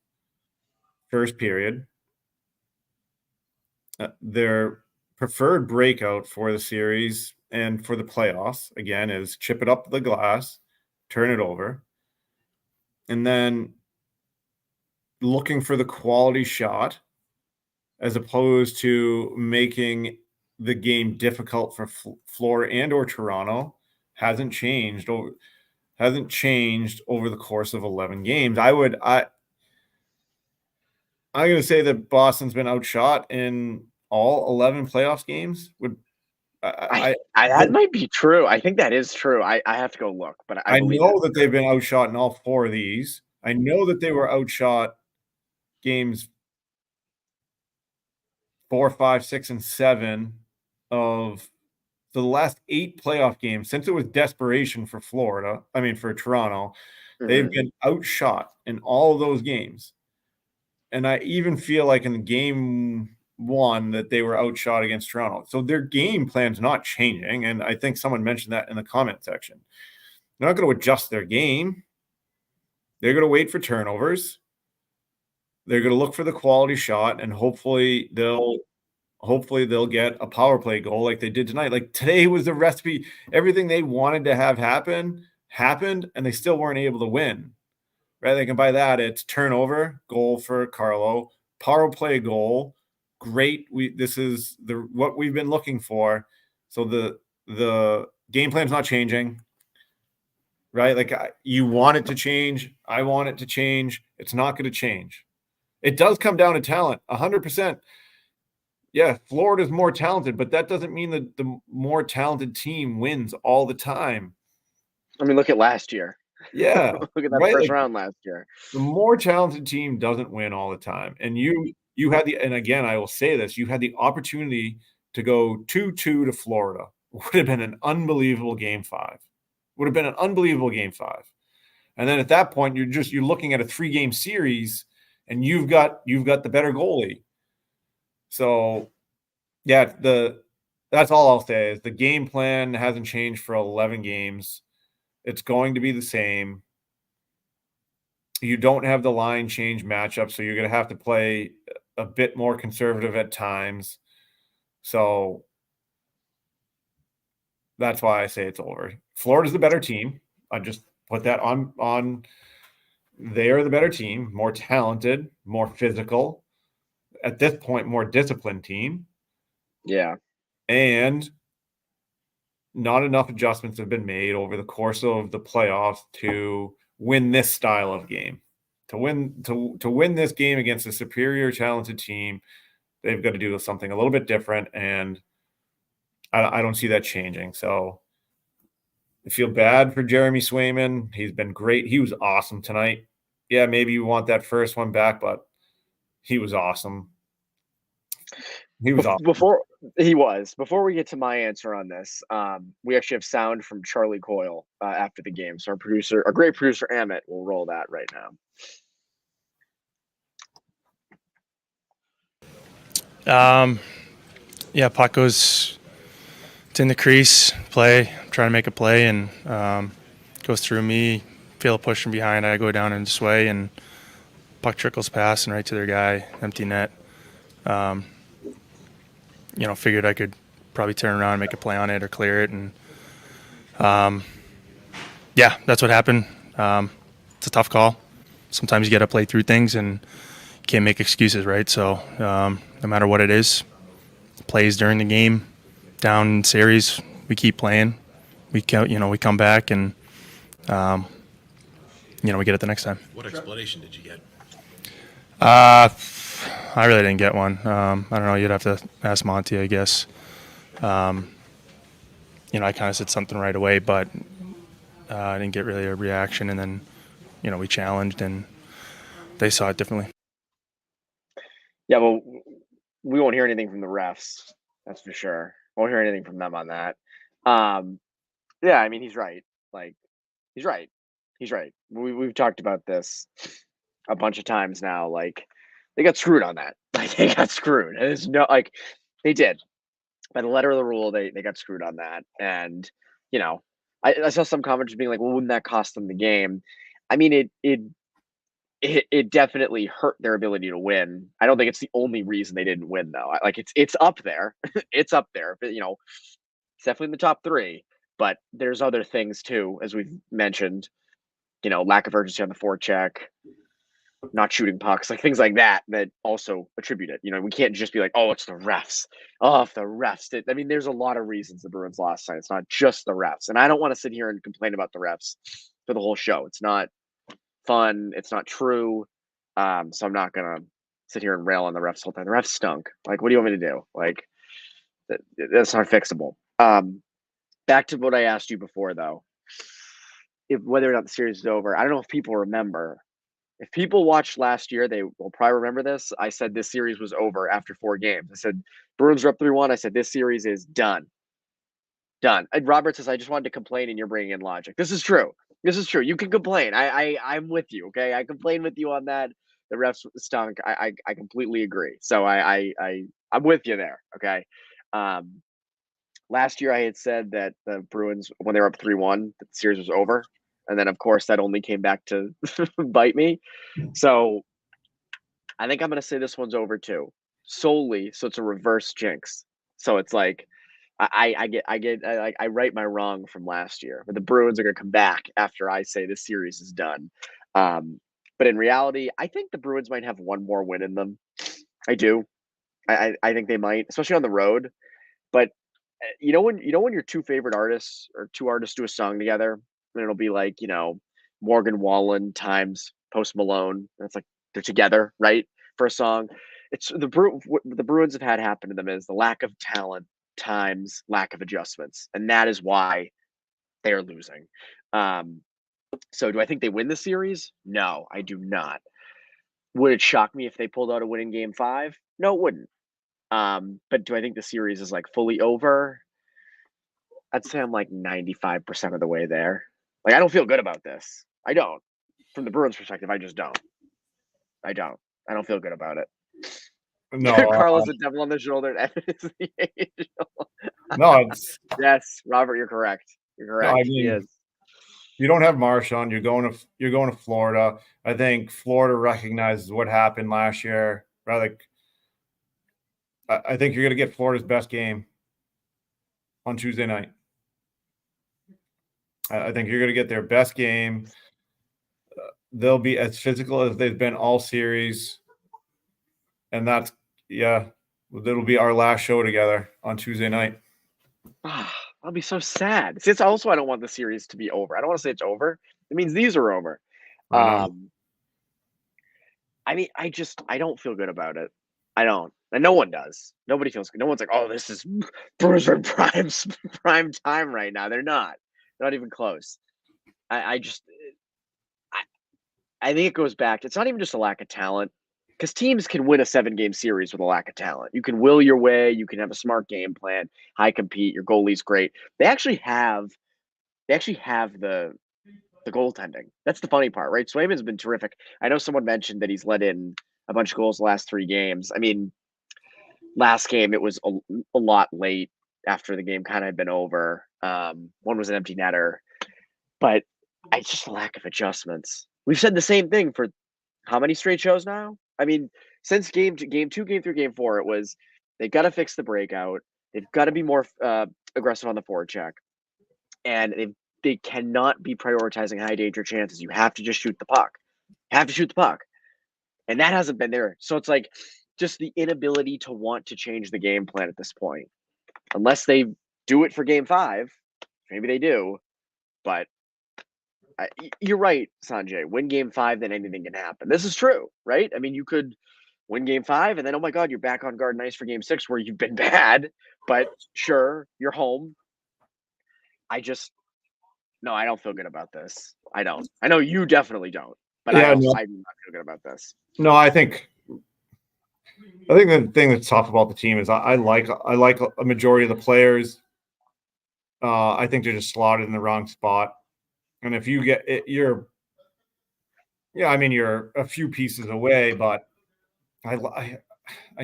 first period, their preferred breakout for the series and for the playoffs, again, is chip it up the glass, turn it over, and then looking for the quality shot as opposed to making the game difficult for Florida and or Toronto hasn't changed over the course of 11 games. I'm going to say that Boston's been outshot in all 11 playoffs games. That might be true. I think that is true. I have to go look, but I know that they've been outshot in all 4 of these. I know that they were outshot games 4, 5, 6, and 7 of the last 8 playoff games since it was desperation for Toronto. Mm-hmm. They've been outshot in all of those games. And I even feel like in game 1 that they were outshot against Toronto. So their game plan's not changing. And I think someone mentioned that in the comment section. They're not going to adjust their game. They're going to wait for turnovers. They're going to look for the quality shot, and hopefully they'll hopefully they'll get a power play goal like they did tonight. Like today was the recipe. Everything they wanted to have happen happened, and they still weren't able to win. Right? Like, and by that, it's turnover, goal for Carlo, power play goal. Great. This is what we've been looking for. So the game plan's not changing. Right? Like you want it to change. I want it to change. It's not going to change. It does come down to talent, 100%. Yeah, Florida's more talented, but that doesn't mean that the more talented team wins all the time. I mean, look at last year. Yeah. Look at that right? first Like, round last year. the more talented team doesn't win all the time. And you had and again, I will say this, you had the opportunity to go 2-2 to Florida. Would have been an unbelievable game 5. Would have been an unbelievable game 5. And then at that point, you're looking at a 3-game series, and you've got the better goalie. So, yeah, that's all I'll say is the game plan hasn't changed for 11 games. It's going to be the same. You don't have the line change matchup, so you're going to have to play a bit more conservative at times. So that's why I say it's over. Florida's the better team. I just put that on. They are the better team, more talented, more physical. At this point, more disciplined team. Yeah. And not enough adjustments have been made over the course of the playoffs to win this style of game. To win this game against a superior, talented team, they've got to do something a little bit different, and I don't see that changing. So I feel bad for Jeremy Swayman. He's been great. He was awesome tonight. Yeah, maybe you want that first one back, but he was awesome. He was awesome. Before we get to my answer on this, we actually have sound from Charlie Coyle after the game. So our great producer Amit will roll that right now. Yeah, puck goes, it's in the crease, trying to make a play, and goes through me, feel a push from behind, I go down and sway, and puck trickles past and right to their guy, empty net. Figured I could probably turn around and make a play on it or clear it, and yeah, that's what happened. It's a tough call. Sometimes you got to play through things, and you can't make excuses, right? So no matter what it is, plays during the game, down in series, we keep playing. We come back, and we get it the next time. What explanation did you get? I really didn't get one. I don't know. You'd have to ask Monty, I guess. I kind of said something right away, but I didn't get really a reaction. And then, we challenged, and they saw it differently. Yeah, well, we won't hear anything from the refs. That's for sure. Won't hear anything from them on that. Yeah, I mean, he's right. Like, he's right. He's right. We've talked about this a bunch of times now. Like, they got screwed on that. Like, they got screwed. There's no, like, they did. By the letter of the rule, they got screwed on that. And, I saw some commenters being like, well, wouldn't that cost them the game? I mean, it definitely hurt their ability to win. I don't think it's the only reason they didn't win, though. It's up there. It's up there. But, it's definitely in the top 3. But there's other things, too, as we've mentioned. Lack of urgency on the forecheck, not shooting pucks, like things like that also attribute it. We can't just be like, oh, it's the refs. Oh, if the refs did. I mean, there's a lot of reasons the Bruins lost tonight. It's not just the refs. And I don't want to sit here and complain about the refs for the whole show. It's not fun. It's not true. So I'm not going to sit here and rail on the refs the whole time. The refs stunk. Like, what do you want me to do? Like, that's not fixable. Back to what I asked you before, though. Whether or not the series is over, I don't know if people remember. If people watched last year, they will probably remember this. I said this series was over after 4 games. I said Bruins are up 3-1. I said this series is done. Done. And Robert says, I just wanted to complain, and you're bringing in logic. This is true. This is true. You can complain. I'm with you. Okay, I complain with you on that. The refs stunk. I completely agree. So I'm with you there. Okay. Last year I had said that the Bruins, when they were up 3-1, the series was over. And then, of course, that only came back to bite me. So I think I'm going to say this one's over too. solely, so it's a reverse jinx. So it's like I right my wrong from last year, but the Bruins are going to come back after I say this series is done. But in reality, I think the Bruins might have one more win in them. I do. I think they might, especially on the road. But when your two favorite artists or two artists do a song together, and it'll be like Morgan Wallen times Post Malone. And it's like they're together, right, for a song. It's what the Bruins have had happen to them is the lack of talent times lack of adjustments, and that is why they are losing. So do I think they win the series? No, I do not. Would it shock me if they pulled out a win in Game 5? No, it wouldn't. But do I think the series is like fully over? I'd say I'm like 95% of the way there. Like I don't feel good about this. I don't. From the Bruins' perspective, I just don't. I don't feel good about it. No, Carlos a devil on the shoulder. And Evan is the angel. no, it's Yes, Robert, you're correct. You're correct. I He mean, is. you don't have Marchand. You're going to Florida. I think Florida recognizes what happened last year. Like, I think you're going to get Florida's best game on Tuesday night. I think you're going to get their best game. They'll be as physical as they've been all series, and that'll be our last show together on Tuesday night. I'll be so sad. See, it's also I don't want the series to be over. I don't want to say it's over. It means these are over. I mean, I don't feel good about it. I don't, and no one does. Nobody feels good. No one's like, oh, this is Bruins are in prime time right now. They're not. They're not even close. I think it goes back. It's not even just a lack of talent, because teams can win a 7-game series with a lack of talent. You can will your way. You can have a smart game plan, high compete. Your goalie's great. They actually have the goaltending. That's the funny part, right? Swayman's been terrific. I know someone mentioned that he's let in a bunch of goals the last 3 games. I mean, last game it was a lot late after the game kind of had been over. One was an empty netter, but it's just a lack of adjustments. We've said the same thing for how many straight shows now? I mean, since game 2, game 3, game 4, it was they've got to fix the breakout. They've got to be more aggressive on the forecheck, and they cannot be prioritizing high danger chances. You have to just shoot the puck. And that hasn't been there. So it's like just the inability to want to change the game plan at this point. Unless they do it for Game 5, maybe they do. But you're right, Sanjay. Win Game 5, then anything can happen. This is true, right? I mean, you could win Game 5, and then, oh my God, you're back on guard nice for Game 6 where you've been bad. But sure, you're home. I don't feel good about this. I don't. I know you definitely don't. But I do not feel good about this. No, I think the thing that's tough about the team is I like a majority of the players. I think they're just slotted in the wrong spot. And if you get it, you're a few pieces away, but I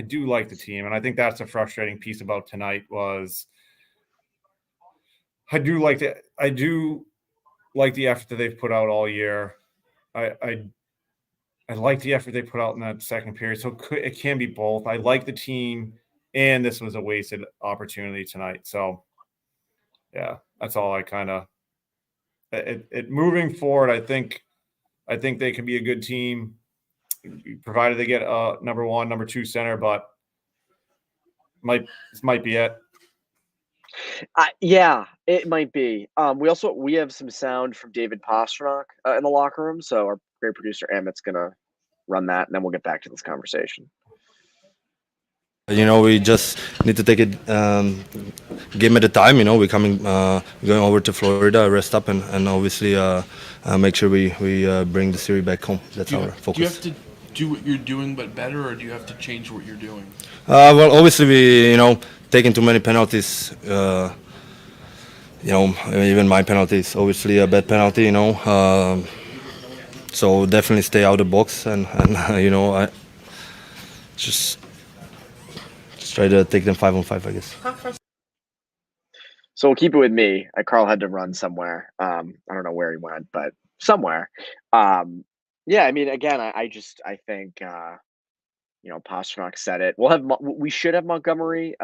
do like the team, and I think that's a frustrating piece about tonight was I do like the effort that they've put out all year. I like the effort they put out in that second period, so it can be both. I like the team, and this was a wasted opportunity tonight. So, yeah, that's all I kind of. It moving forward, I think they can be a good team, provided they get a number 1, number 2 center. But this might be it. Yeah, it might be. We have some sound from David Pastrnak in the locker room, so our great producer Emmett's gonna run that, and then we'll get back to this conversation. We just need to take it game at a time. We're going over to Florida, rest up, and obviously make sure we bring the series back home. That's our focus. Do you have to do what you're doing but better, or do you have to change what you're doing? Well, obviously we taking too many penalties. Even my penalty is obviously a bad penalty. So definitely stay out of the box, and I just try to take them 5-on-5, I guess. So we'll keep it with me. Carl had to run somewhere. I don't know where he went, but somewhere. Yeah, I mean, again, I think, Pastrnak said it. We should have Montgomery.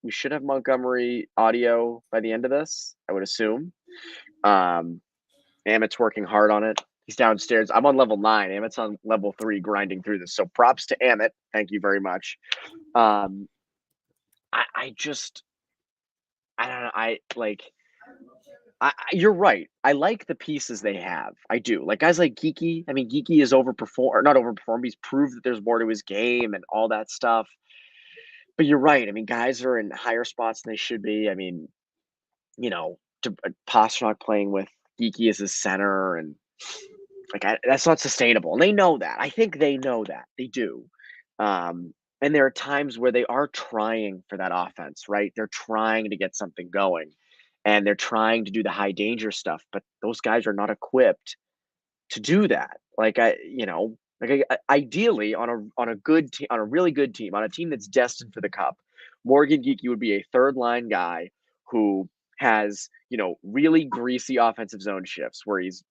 We should have Montgomery audio by the end of this, I would assume. Amit's working hard on it. He's downstairs. I'm on level 9. Amit's on level 3 grinding through this. So props to Amit. Thank you very much. I don't know. You're right. I like the pieces they have. I do. Like guys like Geeky. I mean, Geeky is not overperformed. He's proved that there's more to his game and all that stuff. But you're right. I mean, guys are in higher spots than they should be. I mean, Pastrnak playing with Geeky as his center, and that's not sustainable. And they know that. I think they know that. They do. And there are times where they are trying for that offense, right? They're trying to get something going, and they're trying to do the high danger stuff. But those guys are not equipped to do that. Ideally on a good team, on a really good team, on a team that's destined for the cup, Morgan Geeky would be a third line guy who has, really greasy offensive zone shifts where he's,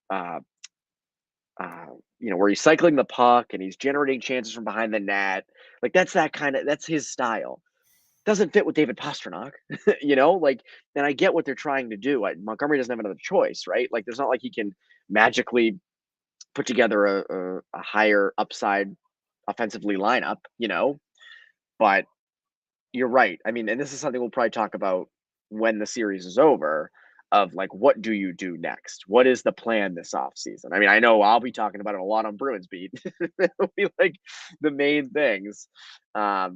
where he's cycling the puck and he's generating chances from behind the net. Like that's his style. Doesn't fit with David Pastrnak, and I get what they're trying to do. Montgomery doesn't have another choice, right? Like there's not like he can magically put together a higher upside offensively lineup, but you're right. I mean, and this is something we'll probably talk about when the series is over, of what do you do next? What is the plan this offseason? I mean, I know I'll be talking about it a lot on Bruins Beat. It'll be the main things. Robert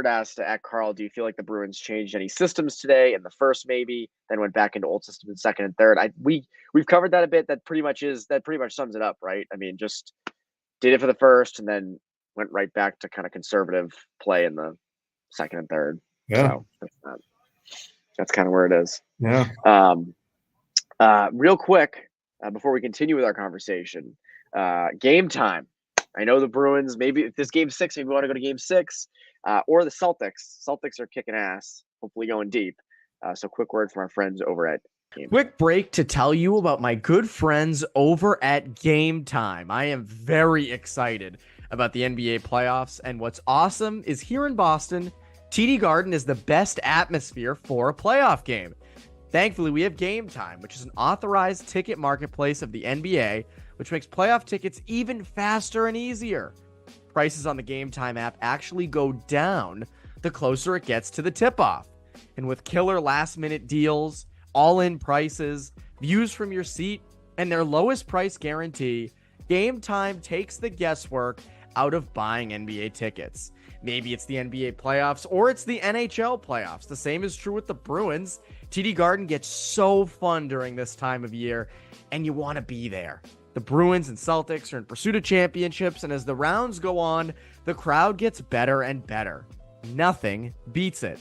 asked at Carl, do you feel like the Bruins changed any systems today in the first, maybe, then went back into old systems in second and third? We've covered that a bit. That pretty much sums it up, right? I mean, just did it for the first and then went right back to kind of conservative play in the second and third. Yeah. So that's kind of where it is. Yeah. Real quick, before we continue with our conversation, game time. I know the Bruins, maybe if this game 6, maybe we want to go to game 6, or the Celtics. Celtics are kicking ass, hopefully going deep. So quick word from our friends over at Game Quick Time. break to tell you about my good friends over at Game Time. I am very excited about the NBA playoffs, and what's awesome is here in Boston, TD Garden is the best atmosphere for a playoff game. Thankfully, we have Game Time, which is an authorized ticket marketplace of the NBA, which makes playoff tickets even faster and easier. Prices on the Game Time app actually go down the closer it gets to the tip-off. And with killer last-minute deals, all-in prices, views from your seat, and their lowest price guarantee, Game Time takes the guesswork out of buying NBA tickets. Maybe it's the NBA playoffs or it's the NHL playoffs. The same is true with the Bruins. TD Garden gets so fun during this time of year, and you want to be there. The Bruins and Celtics are in pursuit of championships, and as the rounds go on, the crowd gets better and better. Nothing beats it.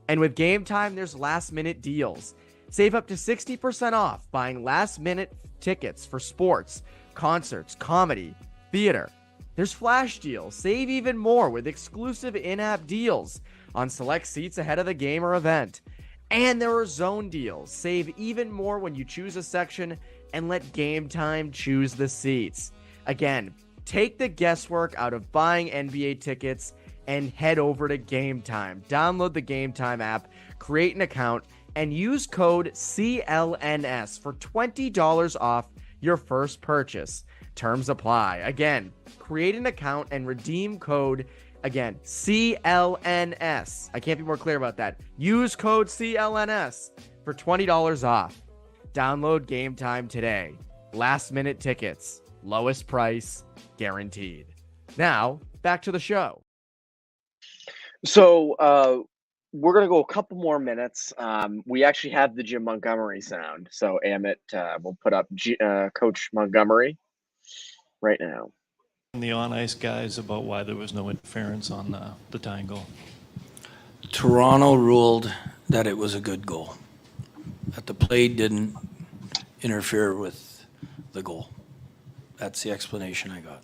And with Game Time, there's last-minute deals. Save up to 60% off buying last-minute tickets for sports, concerts, comedy, theater. There's flash deals. Save even more with exclusive in-app deals on select seats ahead of the game or event. And there are zone deals. Save even more when you choose a section and let Game Time choose the seats. Again, take the guesswork out of buying NBA tickets and head over to Game Time. Download the Game Time app, create an account, and use code CLNS for $20 off your first purchase. Terms apply. Again, create an account and redeem code, again, CLNS. I can't be more clear about that. Use code CLNS for $20 off. Download Game Time today. Last minute tickets. Lowest price guaranteed. Now, back to the show. So we're going to go a couple more minutes. We actually have the Jim Montgomery sound. So Amit will put up Coach Montgomery right now. The on-ice guys about why there was no interference on the tying goal. Toronto ruled that it was a good goal, that the play didn't interfere with the goal. That's the explanation I got.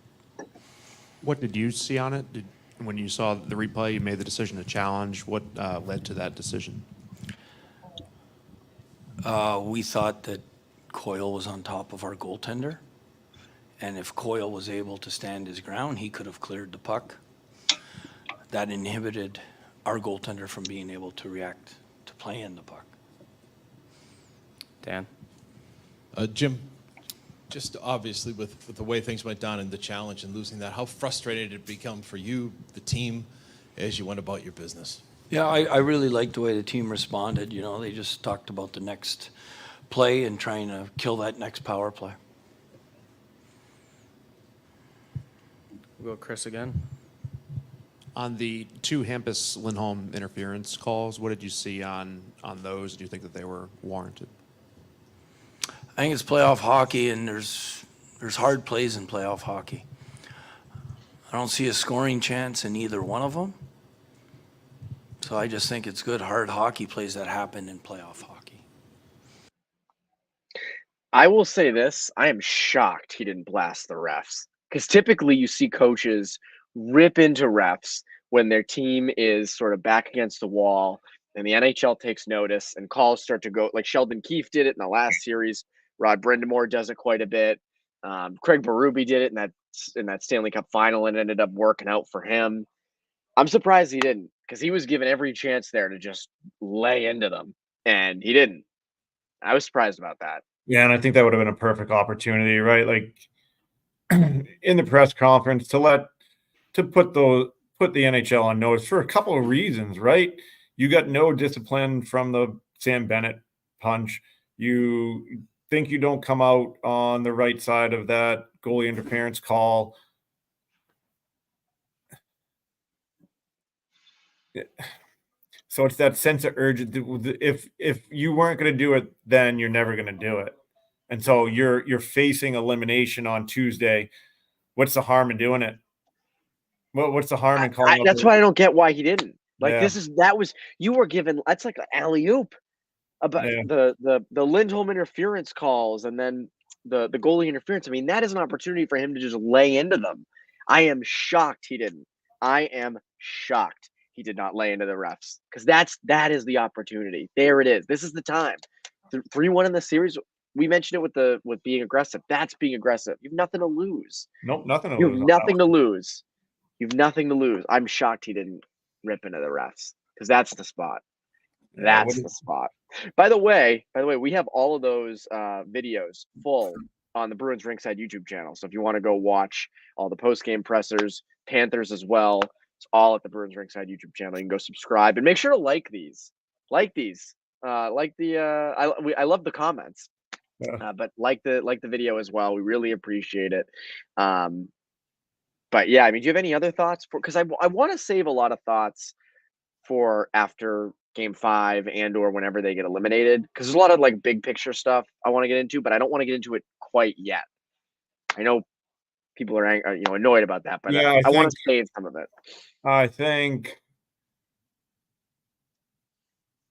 What did you see on it? When you saw the replay, you made the decision to challenge. What led to that decision? We thought that Coyle was on top of our goaltender, And if Coyle was able to stand his ground, he could have cleared the puck. That inhibited our goaltender from being able to react to playing the puck. Dan? Jim, just obviously with the way things went down and the challenge and losing that, how frustrated did it become for you, the team, as you went about your business? Yeah, I really liked the way the team responded. You know, they just talked about the next play and trying to kill that next power play. We'll go Chris again. On the 2 Hampus-Lindholm interference calls, what did you see on those? Do you think that they were warranted? I think it's playoff hockey, and there's hard plays in playoff hockey. I don't see a scoring chance in either one of them. So I just think it's good hard hockey plays that happen in playoff hockey. I will say this. I am shocked he didn't blast the refs. Because typically you see coaches rip into refs when their team is sort of back against the wall and the NHL takes notice and calls start to go. Like Sheldon Keefe did it in the last series. Rod Brindamore does it quite a bit. Craig Berube did it in that Stanley Cup final and ended up working out for him. I'm surprised he didn't, because he was given every chance there to just lay into them, and he didn't. I was surprised about that. Yeah, and I think that would have been a perfect opportunity, right? Like in the press conference to put the NHL on notice for a couple of reasons, right? You got no discipline from the Sam Bennett punch. You think you don't come out on the right side of that goalie interference call. So it's that sense of urgency. If you weren't going to do it, then you're never going to do it. And so you're facing elimination on Tuesday. What's the harm in doing it? What's the harm in calling? That's why I don't get why he didn't. Like Yeah. you were given. That's like an alley-oop about the Lindholm interference calls and then the goalie interference. I mean, that is an opportunity for him to just lay into them. I am shocked he didn't. I am shocked he did not lay into the refs, because that is the opportunity. There it is. This is the time. 3-1 in the series. We mentioned it with being aggressive. That's being aggressive. You have nothing to lose. Nope, nothing to You lose. have nothing to lose. You have nothing to lose. I'm shocked he didn't rip into the refs, because that's the spot. That's the spot. By the way, we have all of those videos full on the Bruins Rinkside YouTube channel. So if you want to go watch all the post-game pressers, Panthers as well, it's all at the Bruins Rinkside YouTube channel. You can go subscribe and make sure to like these. Like these. I love the comments. But like the video as well. We really appreciate it. But yeah, I mean, do you have any other thoughts? Because I want to save a lot of thoughts for after Game 5 or whenever they get eliminated, because there's a lot of like big picture stuff I want to get into, but I don't want to get into it quite yet. I know people are annoyed about that, but yeah, I want to save some of it. I think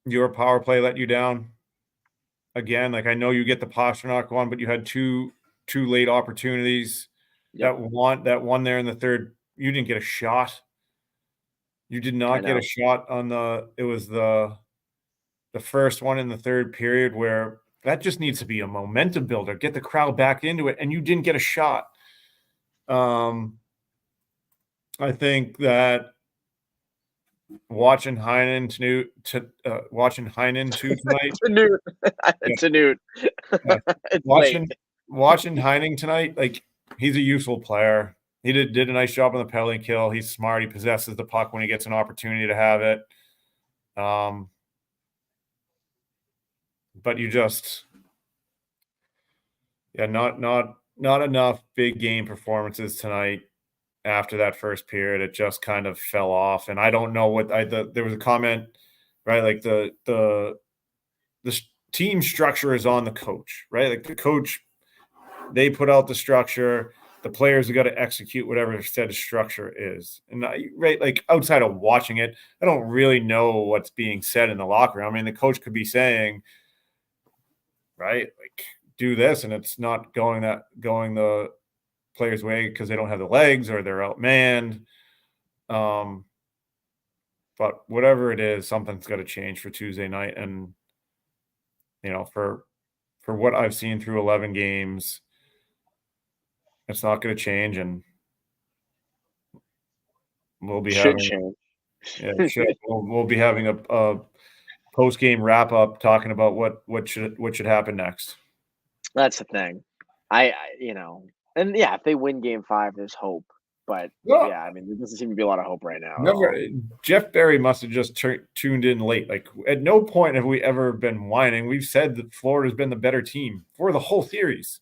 your power play let you down again. Like, I know you get the Pastrnak one, but you had two late opportunities. Yep. That one there in the third, you didn't get a shot. You did not get a shot on it was the first one in the third period, where that just needs to be a momentum builder. Get the crowd back into it, and you didn't get a shot. I think that watching Heinen tonight. Watching Heinen tonight, like, he's a useful player. He did a nice job on the penalty kill. He's smart. He possesses the puck when he gets an opportunity to have it. But you just, not enough big game performances tonight. After that first period, it just kind of fell off, and I don't know what there was a comment, right? Like the team structure is on the coach, right? Like the coach, they put out the structure. The players have got to execute whatever said structure is. And right, like, outside of watching it, I don't really know what's being said in the locker room. I mean, the coach could be saying, right, like, do this, and it's not going the players' way because they don't have the legs or they're outmanned. But whatever it is, something's got to change for Tuesday night. And, for what I've seen through 11 games, It's not going to change, and we'll be Should having change. yeah, it should. We'll be having a post game wrap up talking about what should happen next. That's the thing. I and yeah, if they win Game 5, there's hope. But Well, yeah, I mean, there doesn't seem to be a lot of hope right now. At Never, all. Jeff Berry must have just tuned in late. Like at no point have we ever been whining. We've said that Florida's been the better team for the whole series.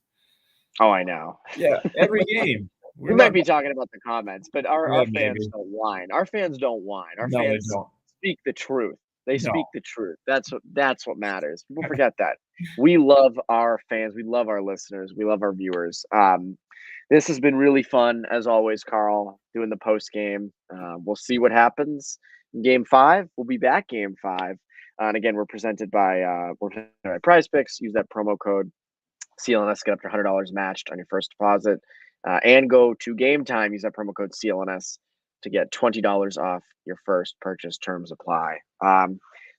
Oh, I know. Yeah, every game. We might be talking about the comments, but our Yeah, fans maybe. don't whine. Our fans don't whine. Our No, they fans don't. speak the truth. They No. speak the truth. That's what matters. People forget that. We love our fans. We love our listeners. We love our viewers. This has been really fun as always, Carl, doing the post game. We'll see what happens in Game 5. We'll be back Game 5. And again, we're presented by Prize Picks. Use that promo code CLNS, get up to $100 matched on your first deposit. And go to Game Time. Use that promo code CLNS to get $20 off your first purchase. Terms apply.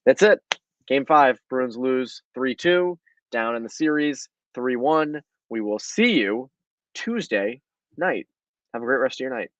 That's it. Game 5. Bruins lose 3-2. Down in the series 3-1. We will see you Tuesday night. Have a great rest of your night.